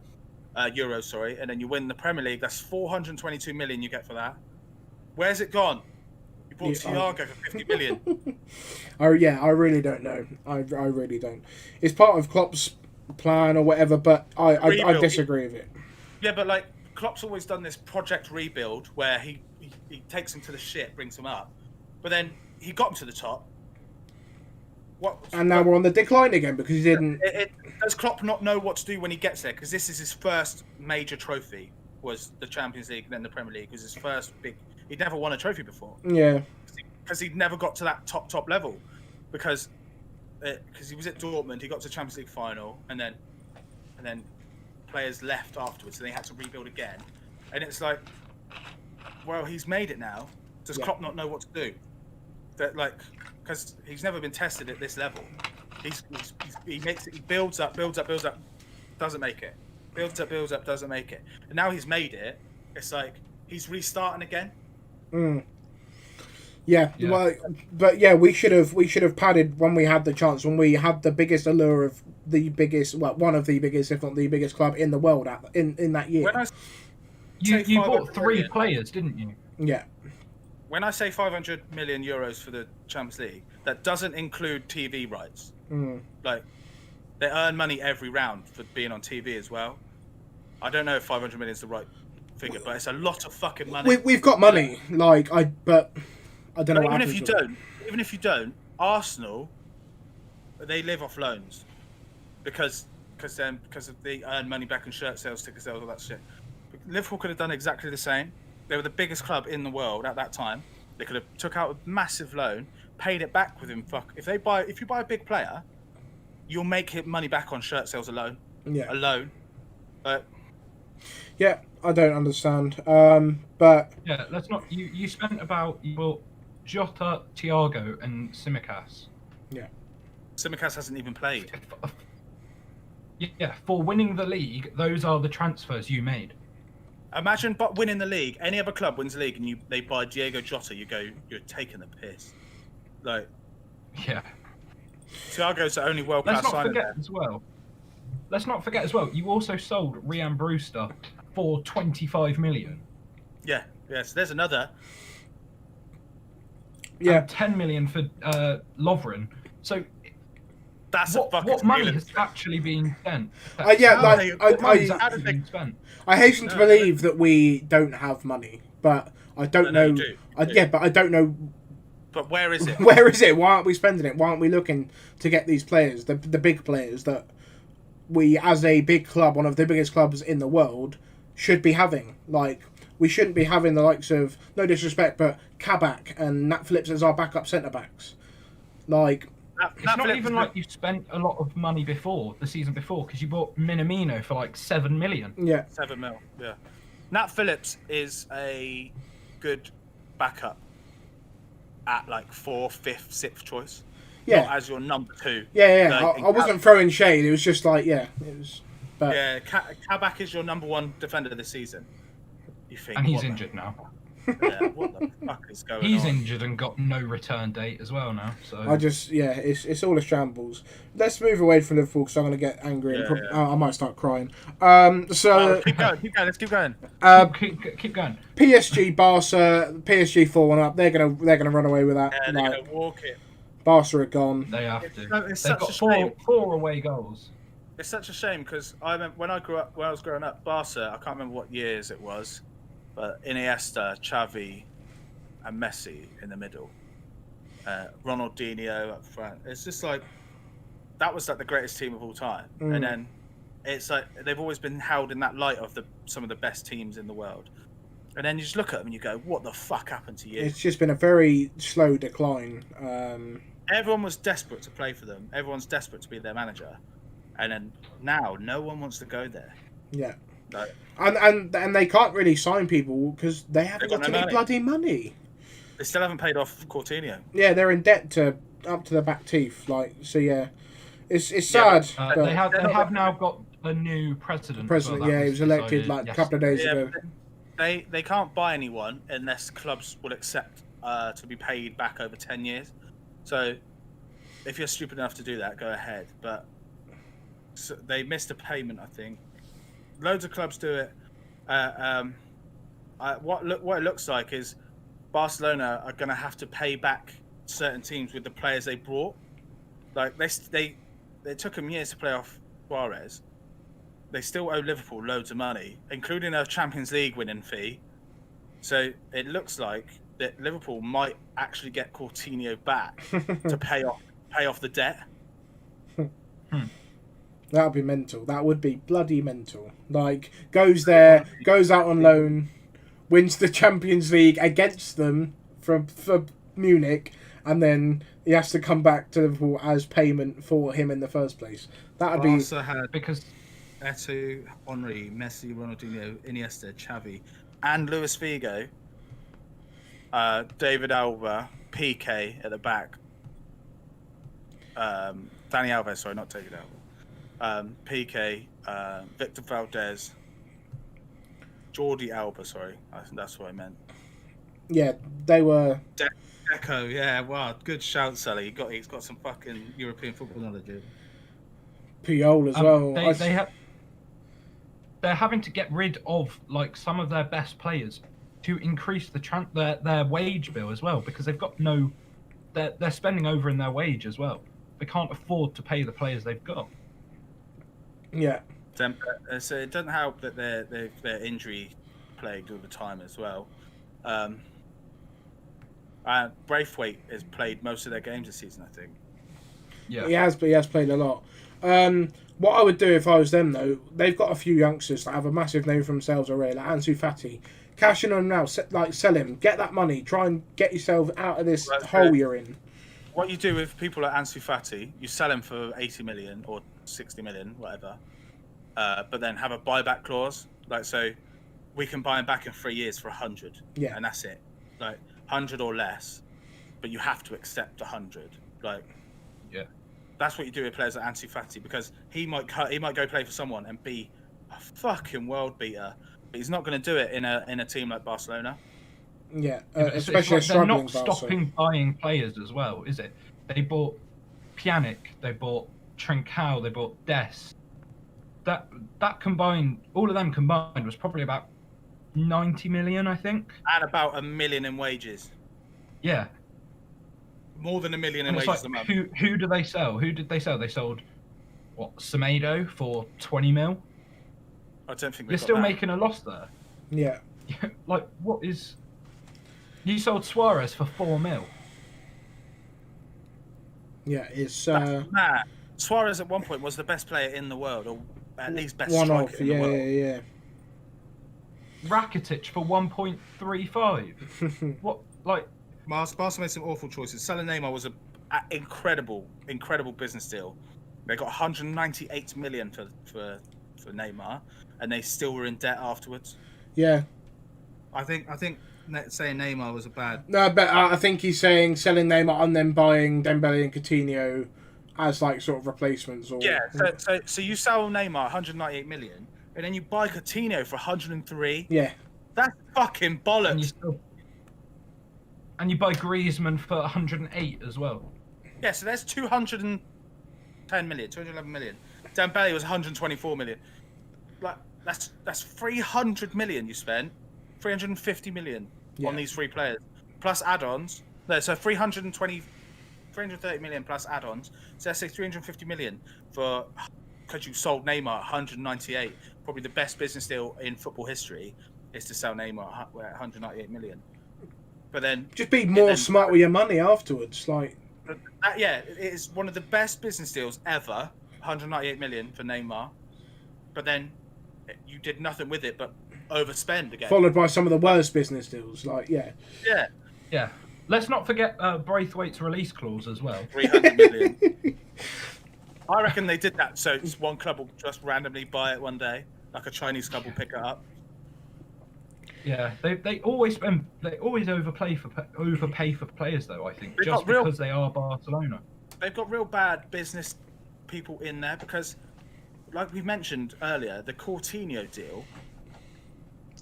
euros, sorry, and then you win the Premier League. That's 422 million you get for that. Where's it gone? You bought Thiago for 50 million. Oh yeah, I really don't know. I really don't. It's part of Klopp's plan or whatever, but I disagree with it. Yeah, but like Klopp's always done this project rebuild where he takes him to the shit, brings him up, but then he got him to the top. And now we're on the decline again because he didn't. Does Klopp not know what to do when he gets there? Because this is his first major trophy, was the Champions League and then the Premier League. It was his first big. He'd never won a trophy before. Yeah. Because he'd never got to that top level. Because he was at Dortmund, he got to the Champions League final, and then players left afterwards, so they had to rebuild again. And it's like, well, he's made it now. Does Klopp not know what to do? That like. Because he's never been tested at this level. He builds up, doesn't make it. Builds up, doesn't make it. And now he's made it. It's like he's restarting again. Yeah. Well, but yeah, we should have padded when we had the chance, when we had the biggest allure of the biggest, well, one of the biggest, if not the biggest club in the world in that year. You bought 3 players, didn't you? Yeah. When I say 500 million euros for the Champions League, that doesn't include TV rights. Like, they earn money every round for being on TV as well. I don't know if 500 million is the right figure, but it's a lot of fucking money. We've got money, but I don't know what happens. Even if you don't, Arsenal, they live off loans because they earn money back in shirt sales, ticket sales, all that shit. Liverpool could have done exactly the same. They were the biggest club in the world at that time. They could have took out a massive loan, paid it back with him. If you buy a big player, you'll make money back on shirt sales alone. Yeah. Alone. But yeah, I don't understand. But yeah, let's not. You spent you bought Jota, Thiago, and Tsimikas. Yeah. Tsimikas hasn't even played. Yeah, for winning the league, those are the transfers you made. Imagine winning the league. Any other club wins the league and they buy Diego Jota, you're taking the piss. Like, yeah. Thiago's the only world-class signing. Let's not forget as well, you also sold Ryan Brewster for 25 million. Yeah, yes. There's another. Yeah. And 10 million for Lovren. So that's what money has actually been spent? I hasten to believe that we don't have money, but I don't know. But I don't know. But where is it? Where is it? Why aren't we spending it? Why aren't we looking to get these players, the big players that we, as a big club, one of the biggest clubs in the world, should be having? Like, we shouldn't be having the likes of, no disrespect, but Kabak and Nat Phillips as our backup centre backs. Like. It's not even like you spent a lot of money before the season before, because you bought Minamino for like 7 million. Yeah, 7 mil. Yeah, Nat Phillips is a good backup at like 4th, 5th, 6th choice. Yeah, not as your number 2. Yeah. I wasn't throwing shade. It was just like, yeah, it was. But yeah, Kabak is your number 1 defender this season. You think? And he's injured now. Yeah, what the fuck is going on? He's injured and got no return date as well now. So it's all a shambles. Let's move away from Liverpool because I'm going to get angry and I might start crying. Keep going. Let's keep going. Keep going. PSG, Barca, PSG 4-1 up. They're gonna run away with that. Yeah, they're gonna walk it. Barca are gone. They have to. They've got four away goals. It's such a shame because I remember when I was growing up, Barca. I can't remember what years it was. But Iniesta, Xavi, and Messi in the middle, Ronaldinho up front. It's just like that was like the greatest team of all time. And then it's like they've always been held in that light of some of the best teams in the world. And then you just look at them and you go, "What the fuck happened to you?" It's just been a very slow decline. Everyone was desperate to play for them. Everyone's desperate to be their manager, and then now no one wants to go there. Yeah. No. And they can't really sign people because they haven't got any bloody money. They still haven't paid off Coutinho. Yeah, they're in debt up to the back teeth. Like, so yeah, it's sad. But they have now got a new president. He was elected like a couple of days ago. They can't buy anyone unless clubs will accept to be paid back over 10 years. So if you're stupid enough to do that, go ahead. But they missed a payment, I think. loads of clubs do it. What it looks like is Barcelona are going to have to pay back certain teams with the players they brought. Like they took them years to play off Suarez. They still owe Liverpool loads of money, including a Champions League winning fee. So it looks like that Liverpool might actually get Coutinho back to pay off the debt. That would be mental. That would be bloody mental. Like, goes there, goes out on loan, wins the Champions League against them for Munich, and then he has to come back to Liverpool as payment for him in the first place. That would be... Also had because Eto'o, Henry, Messi, Ronaldinho, Iniesta, Xavi, and Luis Figo, David Alba, PK at the back. Dani Alves, sorry, not David Alba. PK, Victor Valdez, Jordi Alba, sorry, that's what I meant. Yeah, they were... Deco, yeah, wow, good shout, Sally. He's got some fucking European football knowledge. Puyol as well. They're having to get rid of like some of their best players to increase their wage bill as well, because they've got no... They're spending over in their wage as well. They can't afford to pay the players they've got. Yeah. So it doesn't help that they're injury plagued all the time as well. Braithwaite has played most of their games this season, I think. Yeah, he has played a lot. What I would do if I was them, though, they've got a few youngsters that have a massive name for themselves already, like Ansu Fati. Cash in on him now, sell him, get that money, try and get yourself out of this hole you're in. What you do with people like Ansu Fati, you sell him for 80 million or 60 million, whatever, but then have a buyback clause. Like, so we can buy him back in 3 years for 100. Yeah. And that's it. Like, 100 or less, but you have to accept 100. Like, yeah. That's what you do with players like Ansu Fati, because he might go play for someone and be a fucking world beater, but he's not going to do it in a team like Barcelona. Yeah, especially like they're not stopping buying players as well, is it? They bought Pjanic, they bought Trincao, they bought Dest. That combined, all of them combined, was probably about 90 million, I think. And about 1 million in wages. Yeah. More than 1 million in wages like, a month. Who do they sell? Who did they sell? They sold, what, Semedo for 20 mil? I don't think you're still making a loss there. Yeah. Like, what is... You sold Suarez for 4 mil. Yeah, it's... That's mad. Suarez at one point was the best player in the world, or at least best striker in the world. Yeah. Rakitic for 1.35. What, like... Barca made some awful choices. Selling Neymar was an incredible business deal. They got 198 million for Neymar, and they still were in debt afterwards. Yeah. I think saying Neymar was a bad... No, but I think he's saying selling Neymar and then buying Dembele and Coutinho as like sort of replacements. Or... Yeah, so you sell Neymar 198 million, and then you buy Coutinho for 103. Yeah. That's fucking bollocks. And you buy Griezmann for 108 as well. Yeah, so there's 210 million, 211 million. Dembele was 124 million. Like, that's 300 million you spent. 350 million on these three players, plus add-ons. No, so 330 million plus add-ons. So that's 350 million because you sold Neymar 198. Probably the best business deal in football history is to sell Neymar at 198 million. But then just be more smart with your money afterwards. Like, it is one of the best business deals ever. 198 million for Neymar, but then you did nothing with it but overspend again. Followed by some of the worst business deals, Yeah. Let's not forget Braithwaite's release clause as well. 300 million. I reckon they did that so one club will just randomly buy it one day, like a Chinese club will pick it up. Yeah, they always overpay for players though. I think just because they are Barcelona. They've got real bad business people in there because, like we mentioned earlier, the Coutinho deal.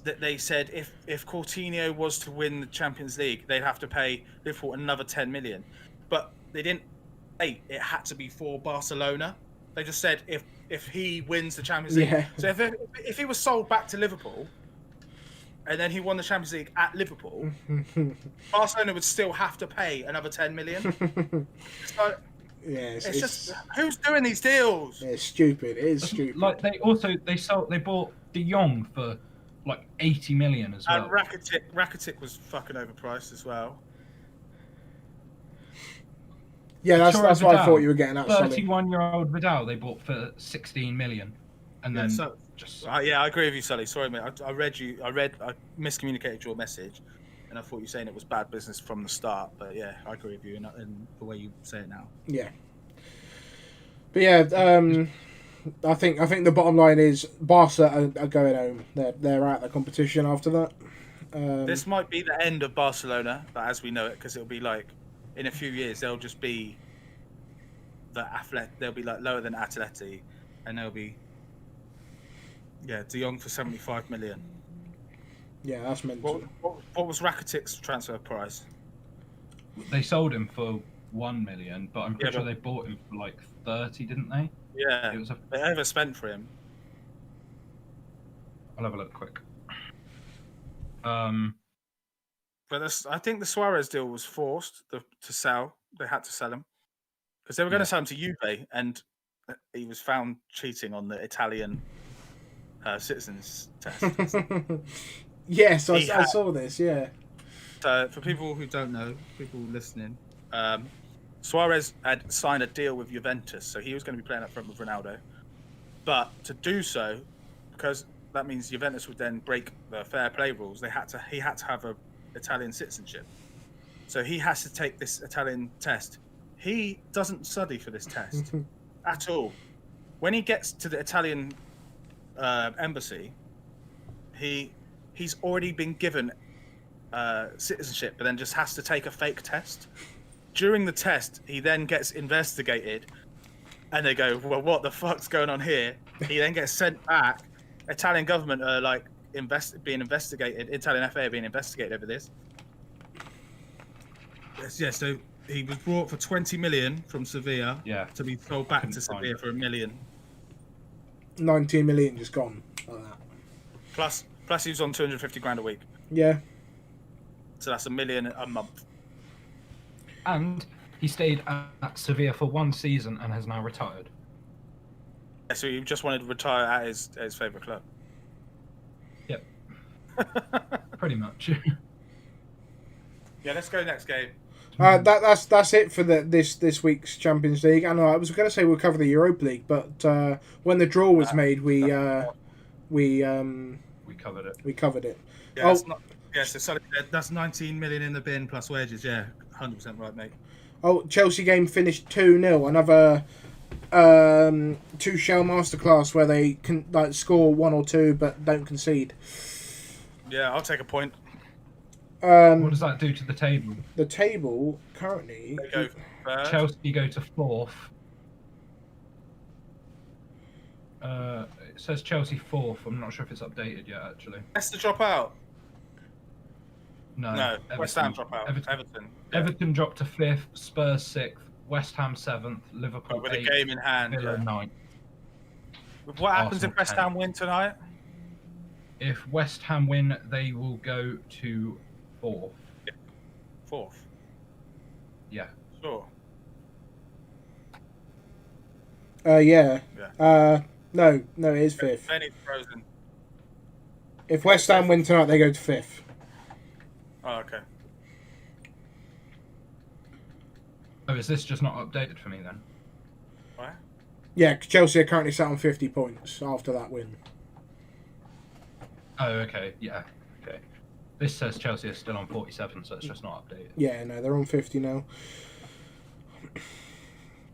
That they said if Coutinho was to win the Champions League, they'd have to pay Liverpool another 10 million. But they didn't say it had to be for Barcelona. They just said if he wins the Champions League. Yeah. So if he was sold back to Liverpool, and then he won the Champions League at Liverpool, Barcelona would still have to pay another 10 million. So it's just who's doing these deals? Yeah, it's stupid. It is stupid. Like they bought De Jong for like 80 million as well. And Rakitic was fucking overpriced as well. Yeah, that's what I thought you were getting at. 31-year-old Vidal they bought for 16 million, and then I agree with you, Sully. Sorry, mate. I miscommunicated your message, and I thought you were saying it was bad business from the start. But yeah, I agree with you in the way you say it now. Yeah. But yeah, I think the bottom line is Barca are going home. They're out of the competition after that. This might be the end of Barcelona, but as we know it, because it'll be like in a few years they'll just be they'll be like lower than Atleti, and they'll be De Jong for 75 million. Yeah, that's mental. What was Rakitic's transfer price? They sold him for 1 million, but I'm pretty sure they bought him for like 30, didn't they? Yeah, they overspent for him. I'll have a look quick. But I think the Suarez deal was forced to sell. They had to sell him because they were going to sell him to Juve, and he was found cheating on the Italian citizens test. Yes, I saw this. Yeah. So for people who don't know, people listening, Suarez had signed a deal with Juventus, so he was going to be playing up front with Ronaldo. But to do so, because that means Juventus would then break the fair play rules, he had to have a Italian citizenship. So he has to take this Italian test. He doesn't study for this test at all. When he gets to the Italian embassy, he's already been given citizenship, but then just has to take a fake test. During the test, he then gets investigated, and they go, "Well, what the fuck's going on here?" He then gets sent back. Italian government are like being investigated. Italian FA are being investigated over this. Yes, so he was brought for 20 million from Sevilla. Yeah. To be sold back to Sevilla for $1 million. 19 million just gone like that. Plus he was on 250 grand a week. Yeah. So that's $1 million a month. And he stayed at Sevilla for 1 season and has now retired. Yeah, so he just wanted to retire at his favourite club. Yep. Pretty much. Yeah, let's go next game. That's it for this week's Champions League. And I was going to say we'll cover the Europa League, but when the draw was made, we covered it. We covered it. Yeah, so that's 19 million in the bin plus wages. Yeah, 100% right, mate. Oh, Chelsea game finished 2-0. Another Tuchel masterclass where they can score 1 or 2 but don't concede. Yeah, I'll take a point. What does that do to the table? The table currently. Chelsea go to 4th. It says Chelsea 4th. I'm not sure if it's updated yet, actually. Leicester drop out. No. West Ham drop out. Everton. Everton dropped to 5th. Spurs 6th. West Ham 7th. Liverpool with 8th. A game in hand. Villa 9th. What happens if West Ham win tonight? If West Ham win, they will go to 4th. 4th? Yeah. Sure. Yeah. No, it is 5th. Benny's frozen. If West Ham win tonight, they go to 5th. Oh, okay. Oh, is this just not updated for me then? What? Yeah, Chelsea are currently sat on 50 points after that win. Oh, okay. Yeah. Okay. This says Chelsea is still on 47, so it's just not updated. Yeah, no, they're on 50 now.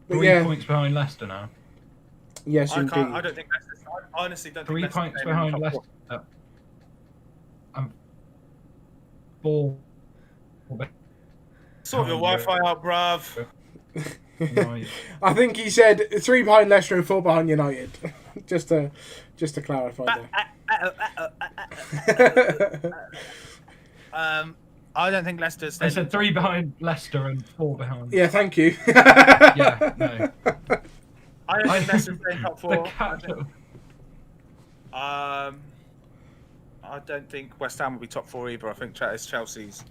But 3 points behind Leicester now. Yes, indeed. I don't think Leicester. I honestly don't think 3 points behind Leicester. I'm 4. Sort your Wi-Fi out, bruv. I think he said 3 behind Leicester and 4 behind United. just to clarify there. I don't think Leicester's. I said 3 behind Leicester and 4 behind. Yeah, thank you. Yeah, no. I don't think Leicester's in top four. The capital. I don't think West Ham will be top four either. I think it's Chelsea's.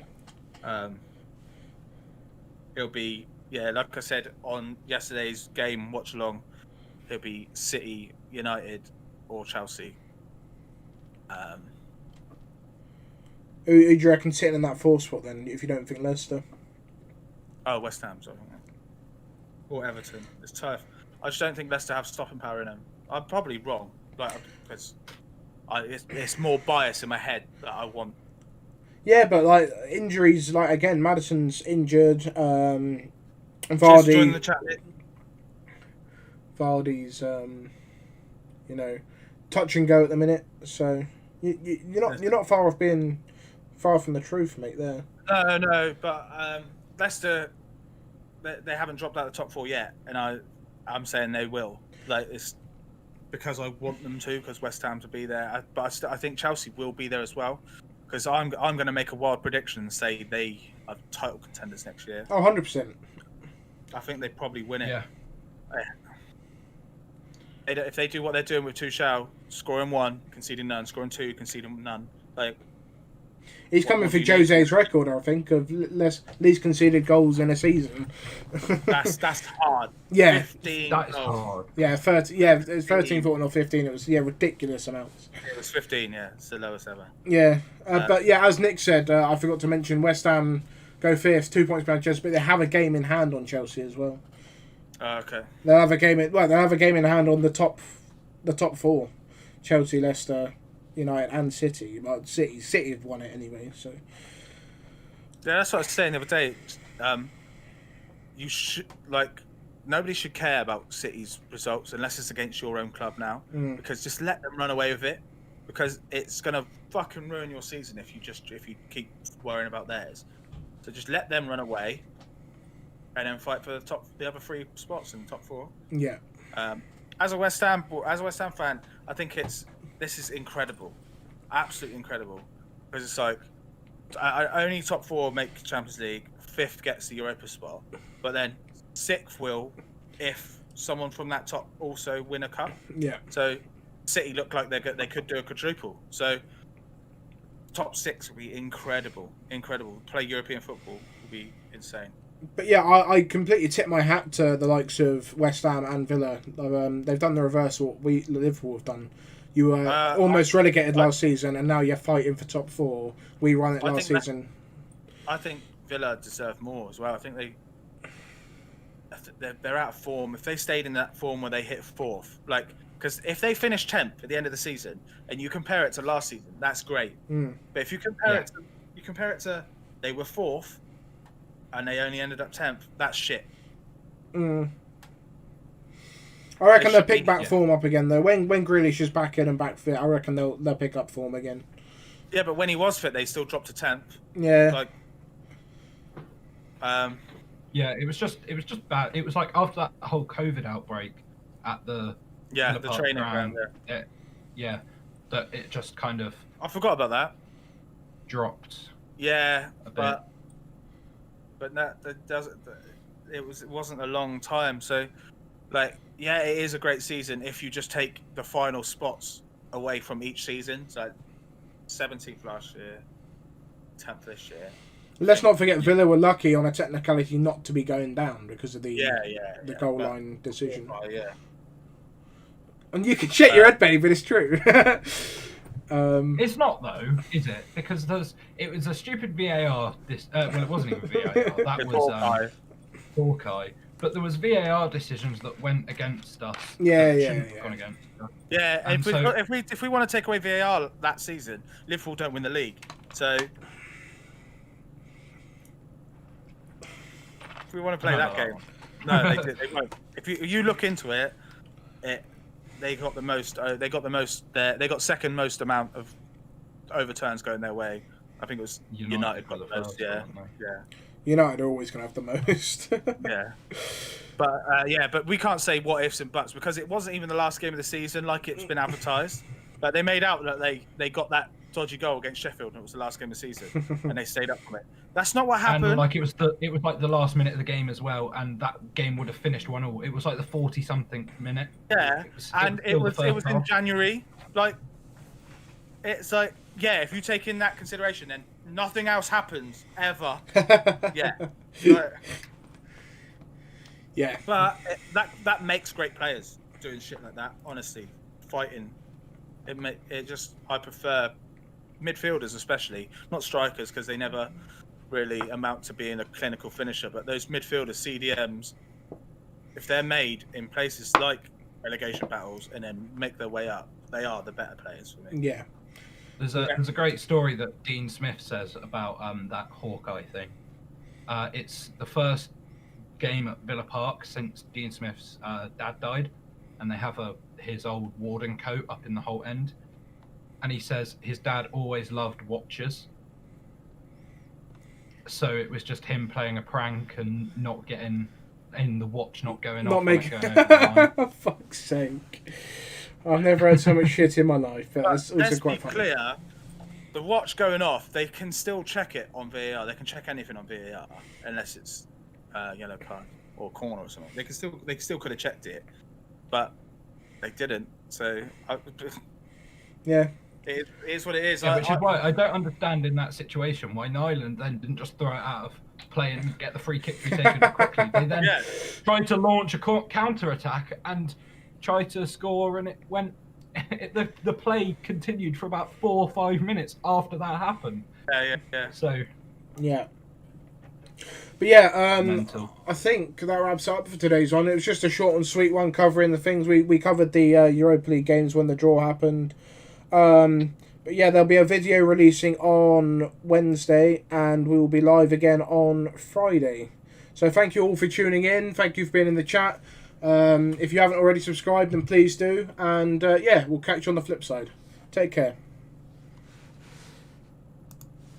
It'll be, like I said on yesterday's game watch along, it'll be City, United, or Chelsea. Who do you reckon sitting in that fourth spot then, if you don't think Leicester? Oh, West Ham, sorry. Or Everton. It's tough. I just don't think Leicester have stopping power in them. I'm probably wrong, because it's more bias in my head that I want. Yeah, but like injuries, like again, Maddison's injured. Vardy. Just join the chat. Vardy's, touch and go at the minute. So you're not far off being far from the truth, mate. There. No, but Leicester, they haven't dropped out of the top four yet, and I'm saying they will. Like, it's because I want them to, because West Ham to be there. But I think Chelsea will be there as well, because I'm going to make a wild prediction and say they are title contenders next year. Oh, 100%. I think they probably win it. Yeah. If they do what they're doing with Tuchel, scoring 1, conceding none, scoring 2, conceding none, like. He's coming for Jose's record, I think, of least conceded goals in a season. That's hard. Yeah, 15. That is hard. Yeah, 30. Yeah, it was 13, 14, or 15. It was ridiculous amounts. It was 15. Yeah, it's the lowest ever. Yeah, but as Nick said, I forgot to mention West Ham go fifth, 2 points behind Chelsea, but they have a game in hand on Chelsea as well. Okay. They'll have a game in hand on the top four, Chelsea, Leicester, United and City. But City have won it anyway. So yeah, that's what I was saying the other day. You should nobody should care about City's results unless it's against your own club now, because just let them run away with it, because it's gonna fucking ruin your season if you keep worrying about theirs. So just let them run away, and then fight for the other 3 spots in the top 4. Yeah. As a West Ham fan, I think this is incredible, absolutely incredible, because it's like only top 4 make Champions League, 5th gets the Europa spot, but then 6th will if someone from that top also win a cup. Yeah. So City look like they could do a quadruple. So top 6 will be incredible. Play European football will be insane. But yeah, I completely tip my hat to the likes of West Ham and Villa. They've done the reverse of what Liverpool have done. You were almost relegated last season, and now you're fighting for top 4. We won it last season. I think Villa deserve more as well. I think they're out of form. If they stayed in that form where they hit 4th, because if they finish 10th at the end of the season, and you compare it to last season, that's great. But if you compare it to they were 4th. And they only ended up 10th. That's shit. I reckon they'll pick back form up again, though. When Grealish is back in and back fit, I reckon they'll pick up form again. Yeah, but when he was fit, they still dropped to 10th. Yeah. Yeah, it was just bad. It was like after that whole COVID outbreak at the training ground there. Yeah, that it just kind of. I forgot about that. Dropped. Yeah, but that doesn't. It wasn't a long time. So, it is a great season if you just take the final spots away from each season. So, 17th last year, 10th this year. Let's not forget Villa were lucky on a technicality not to be going down because of the goal line decision. Yeah. And you can shake your head, baby, but it's true. It's not though, is it? Because it was a stupid VAR. Well, it wasn't even VAR. That was Hawkeye. But there was VAR decisions that went against us. Gone against us. Yeah, and if we want to take away VAR that season, Liverpool don't win the league. So if we want to play that game, no, they won't. If you look into it, They got the most. They got second most amount of overturns going their way. I think it was United got the most. Yeah. United are always going to have the most. Yeah, but we can't say what ifs and buts because it wasn't even the last game of the season like it's been advertised. But they made out that they got that dodgy goal against Sheffield, and it was the last game of the season, and they stayed up from it. That's not what happened. And like it was like the last minute of the game as well, and that game would have finished 1-1. It was like the 40-something minute. Yeah, it was in January. Like, it's like, yeah, if you take in that consideration, then nothing else happens ever. Yeah. Yeah. But that makes great players doing shit like that. Honestly, fighting. I prefer midfielders, especially not strikers, because they never really amount to being a clinical finisher. But those midfielders, CDMs, if they're made in places like relegation battles and then make their way up, they are the better players for me. Yeah. There's a great story that Dean Smith says about that Hawkeye thing. It's the first game at Villa Park since Dean Smith's dad died, and they have his old Warden coat up in the whole end. And he says his dad always loved watchers, so it was just him playing a prank and not getting in the watch, not going not off, making. not going over the line. Fuck's sake! I've never had so much shit in my life. But let's be clear. The watch going off, they can still check it on VAR. They can check anything on VAR unless it's yellow card or corner or something. They still could have checked it, but they didn't. So yeah, it is what it is. Yeah, which is why I don't understand in that situation why Nyland then didn't just throw it out of play and get the free kick to be taken quickly. They then tried to launch a counter attack and try to score, and it went. The play continued for about 4 or 5 minutes after that happened. Yeah. So. Yeah. But yeah, I think that wraps up for today's one. It was just a short and sweet one covering the things we covered the Europa League games when the draw happened. But yeah, there'll be a video releasing on Wednesday, and we will be live again on Friday. So thank you all for tuning in. Thank you for being in the chat. If you haven't already subscribed, then please do. And yeah, we'll catch you on the flip side. Take care.